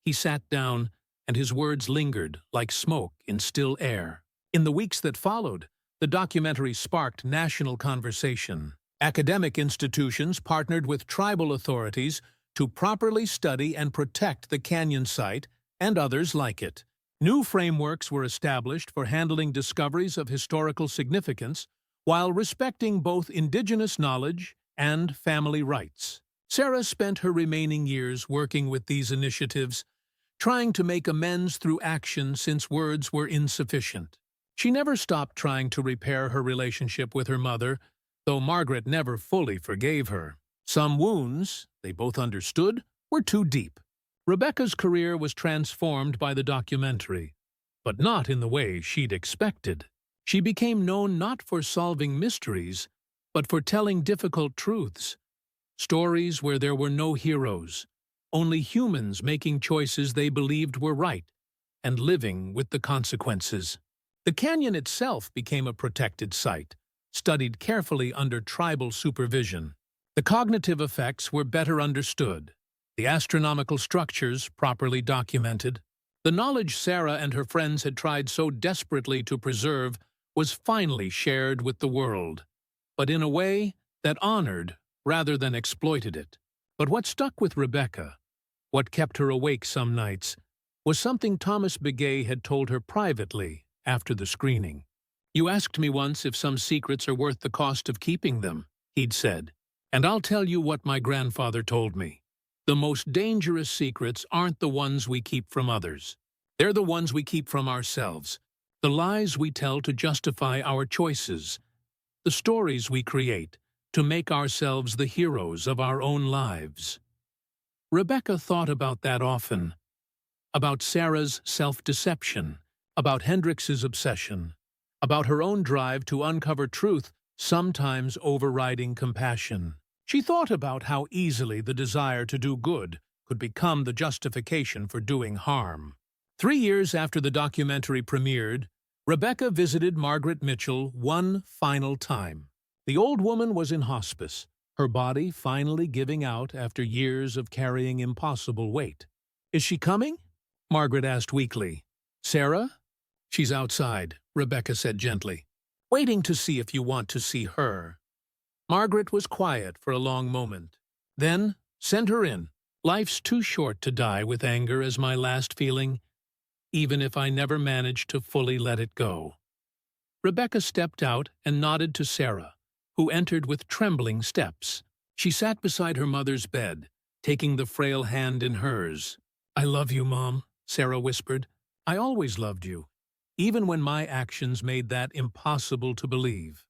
He sat down, and his words lingered like smoke in still air. In the weeks that followed, the documentary sparked national conversation. Academic institutions partnered with tribal authorities to properly study and protect the canyon site and others like it. New frameworks were established for handling discoveries of historical significance while respecting both indigenous knowledge and family rights. Sarah spent her remaining years working with these initiatives, trying to make amends through action since words were insufficient. She never stopped trying to repair her relationship with her mother, though Margaret never fully forgave her. Some wounds, they both understood, were too deep. Rebecca's career was transformed by the documentary, but not in the way she'd expected. She became known not for solving mysteries, but for telling difficult truths. Stories where there were no heroes, only humans making choices they believed were right, and living with the consequences. The canyon itself became a protected site, studied carefully under tribal supervision. The cognitive effects were better understood, the astronomical structures properly documented. The knowledge Sarah and her friends had tried so desperately to preserve was finally shared with the world, but in a way that honored rather than exploited it. But what stuck with Rebecca, what kept her awake some nights, was something Thomas Begay had told her privately after the screening. You asked me once if some secrets are worth the cost of keeping them, he'd said, and I'll tell you what my grandfather told me. The most dangerous secrets aren't the ones we keep from others. They're the ones we keep from ourselves, the lies we tell to justify our choices, the stories we create to make ourselves the heroes of our own lives. Rebecca thought about that often, about Sarah's self-deception, about Hendrix's obsession, about her own drive to uncover truth, sometimes overriding compassion. She thought about how easily the desire to do good could become the justification for doing harm. 3 years after the documentary premiered, Rebecca visited Margaret Mitchell one final time. The old woman was in hospice, her body finally giving out after years of carrying impossible weight. Is she coming? Margaret asked weakly. Sarah? She's outside, Rebecca said gently, waiting to see if you want to see her. Margaret was quiet for a long moment. Then, send her in. Life's too short to die with anger as my last feeling, even if I never managed to fully let it go. Rebecca stepped out and nodded to Sarah, who entered with trembling steps. She sat beside her mother's bed, taking the frail hand in hers. "I love you, Mom," Sarah whispered. "I always loved you, even when my actions made that impossible to believe."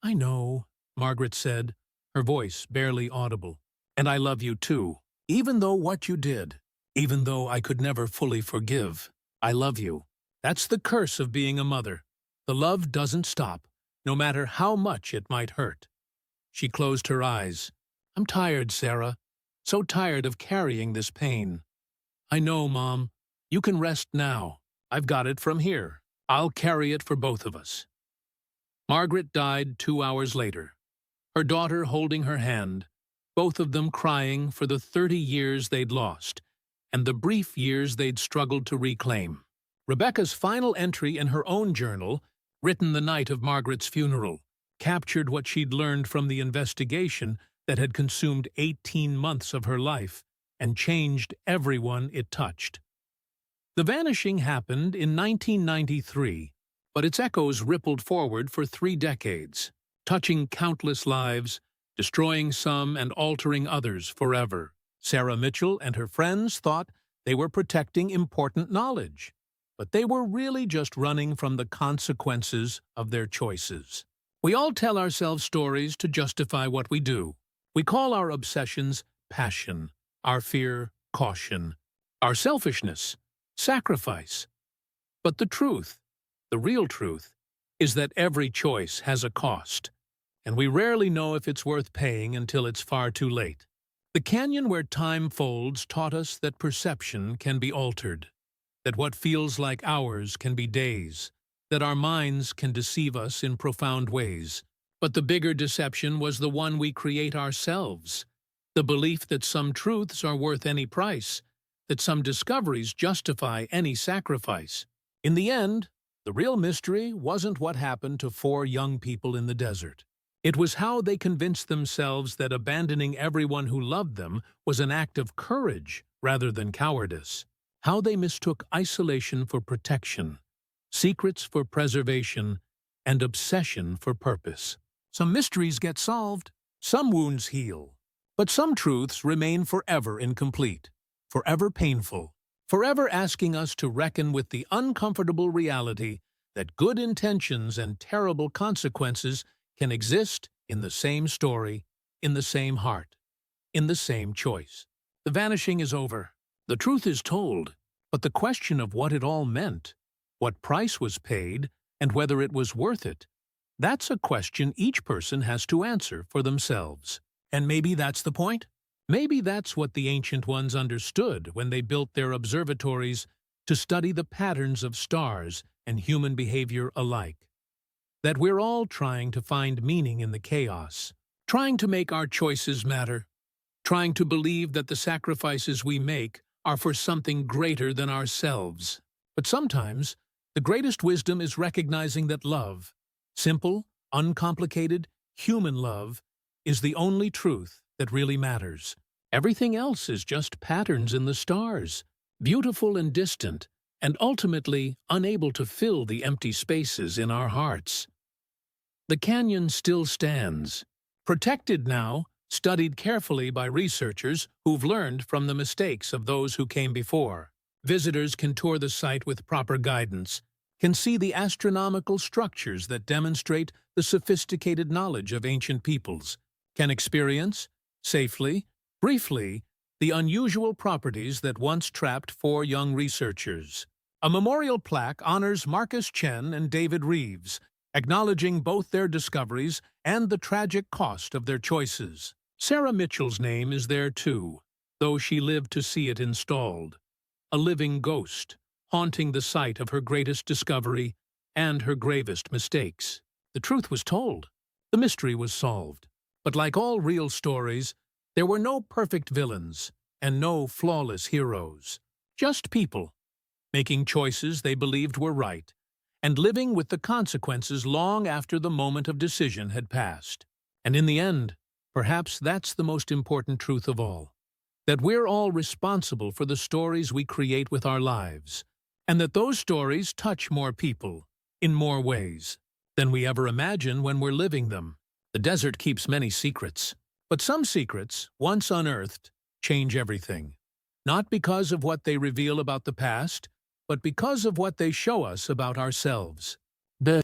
"I know," Margaret said, her voice barely audible. "And I love you too. Even though what you did, even though I could never fully forgive, I love you. That's the curse of being a mother. The love doesn't stop, no matter how much it might hurt." She closed her eyes. "I'm tired, Sarah. So tired of carrying this pain." "I know, Mom. You can rest now. I've got it from here. I'll carry it for both of us." Margaret died 2 hours later, her daughter holding her hand, both of them crying for the 30 years they'd lost and the brief years they'd struggled to reclaim. Rebecca's final entry in her own journal, written the night of Margaret's funeral, captured what she'd learned from the investigation that had consumed 18 months of her life and changed everyone it touched. The vanishing happened in 1993, but its echoes rippled forward for 3 decades, touching countless lives, destroying some and altering others forever. Sarah Mitchell and her friends thought they were protecting important knowledge, but they were really just running from the consequences of their choices. We all tell ourselves stories to justify what we do. We call our obsessions passion, our fear caution, our selfishness sacrifice. But the truth, the real truth, is that every choice has a cost, and we rarely know if it's worth paying until it's far too late. The canyon where time folds taught us that perception can be altered, that what feels like hours can be days, that our minds can deceive us in profound ways. But the bigger deception was the one we create ourselves, the belief that some truths are worth any price, that some discoveries justify any sacrifice. In the end, the real mystery wasn't what happened to 4 young people in the desert. It was how they convinced themselves that abandoning everyone who loved them was an act of courage rather than cowardice. How they mistook isolation for protection, secrets for preservation, and obsession for purpose. Some mysteries get solved, some wounds heal, but some truths remain forever incomplete, forever painful, forever asking us to reckon with the uncomfortable reality that good intentions and terrible consequences can exist in the same story, in the same heart, in the same choice. The vanishing is over. The truth is told, but the question of what it all meant, what price was paid, and whether it was worth it, that's a question each person has to answer for themselves. And maybe that's the point? Maybe that's what the ancient ones understood when they built their observatories to study the patterns of stars and human behavior alike. That we're all trying to find meaning in the chaos, trying to make our choices matter, trying to believe that the sacrifices we make are for something greater than ourselves. But sometimes, the greatest wisdom is recognizing that love, simple, uncomplicated, human love, is the only truth that really matters. Everything else is just patterns in the stars, beautiful and distant, and ultimately unable to fill the empty spaces in our hearts. The canyon still stands, protected now, studied carefully by researchers who've learned from the mistakes of those who came before. Visitors can tour the site with proper guidance, can see the astronomical structures that demonstrate the sophisticated knowledge of ancient peoples, can experience, safely, briefly, the unusual properties that once trapped 4 young researchers. A memorial plaque honors Marcus Chen and David Reeves, acknowledging both their discoveries and the tragic cost of their choices. Sarah Mitchell's name is there too, though she lived to see it installed. A living ghost, haunting the site of her greatest discovery and her gravest mistakes. The truth was told. The mystery was solved. But like all real stories, there were no perfect villains and no flawless heroes. Just people, making choices they believed were right, and living with the consequences long after the moment of decision had passed. And in the end, perhaps that's the most important truth of all, that we're all responsible for the stories we create with our lives, and that those stories touch more people, in more ways than we ever imagine when we're living them. The desert keeps many secrets, but some secrets, once unearthed, change everything. Not because of what they reveal about the past, but because of what they show us about ourselves. The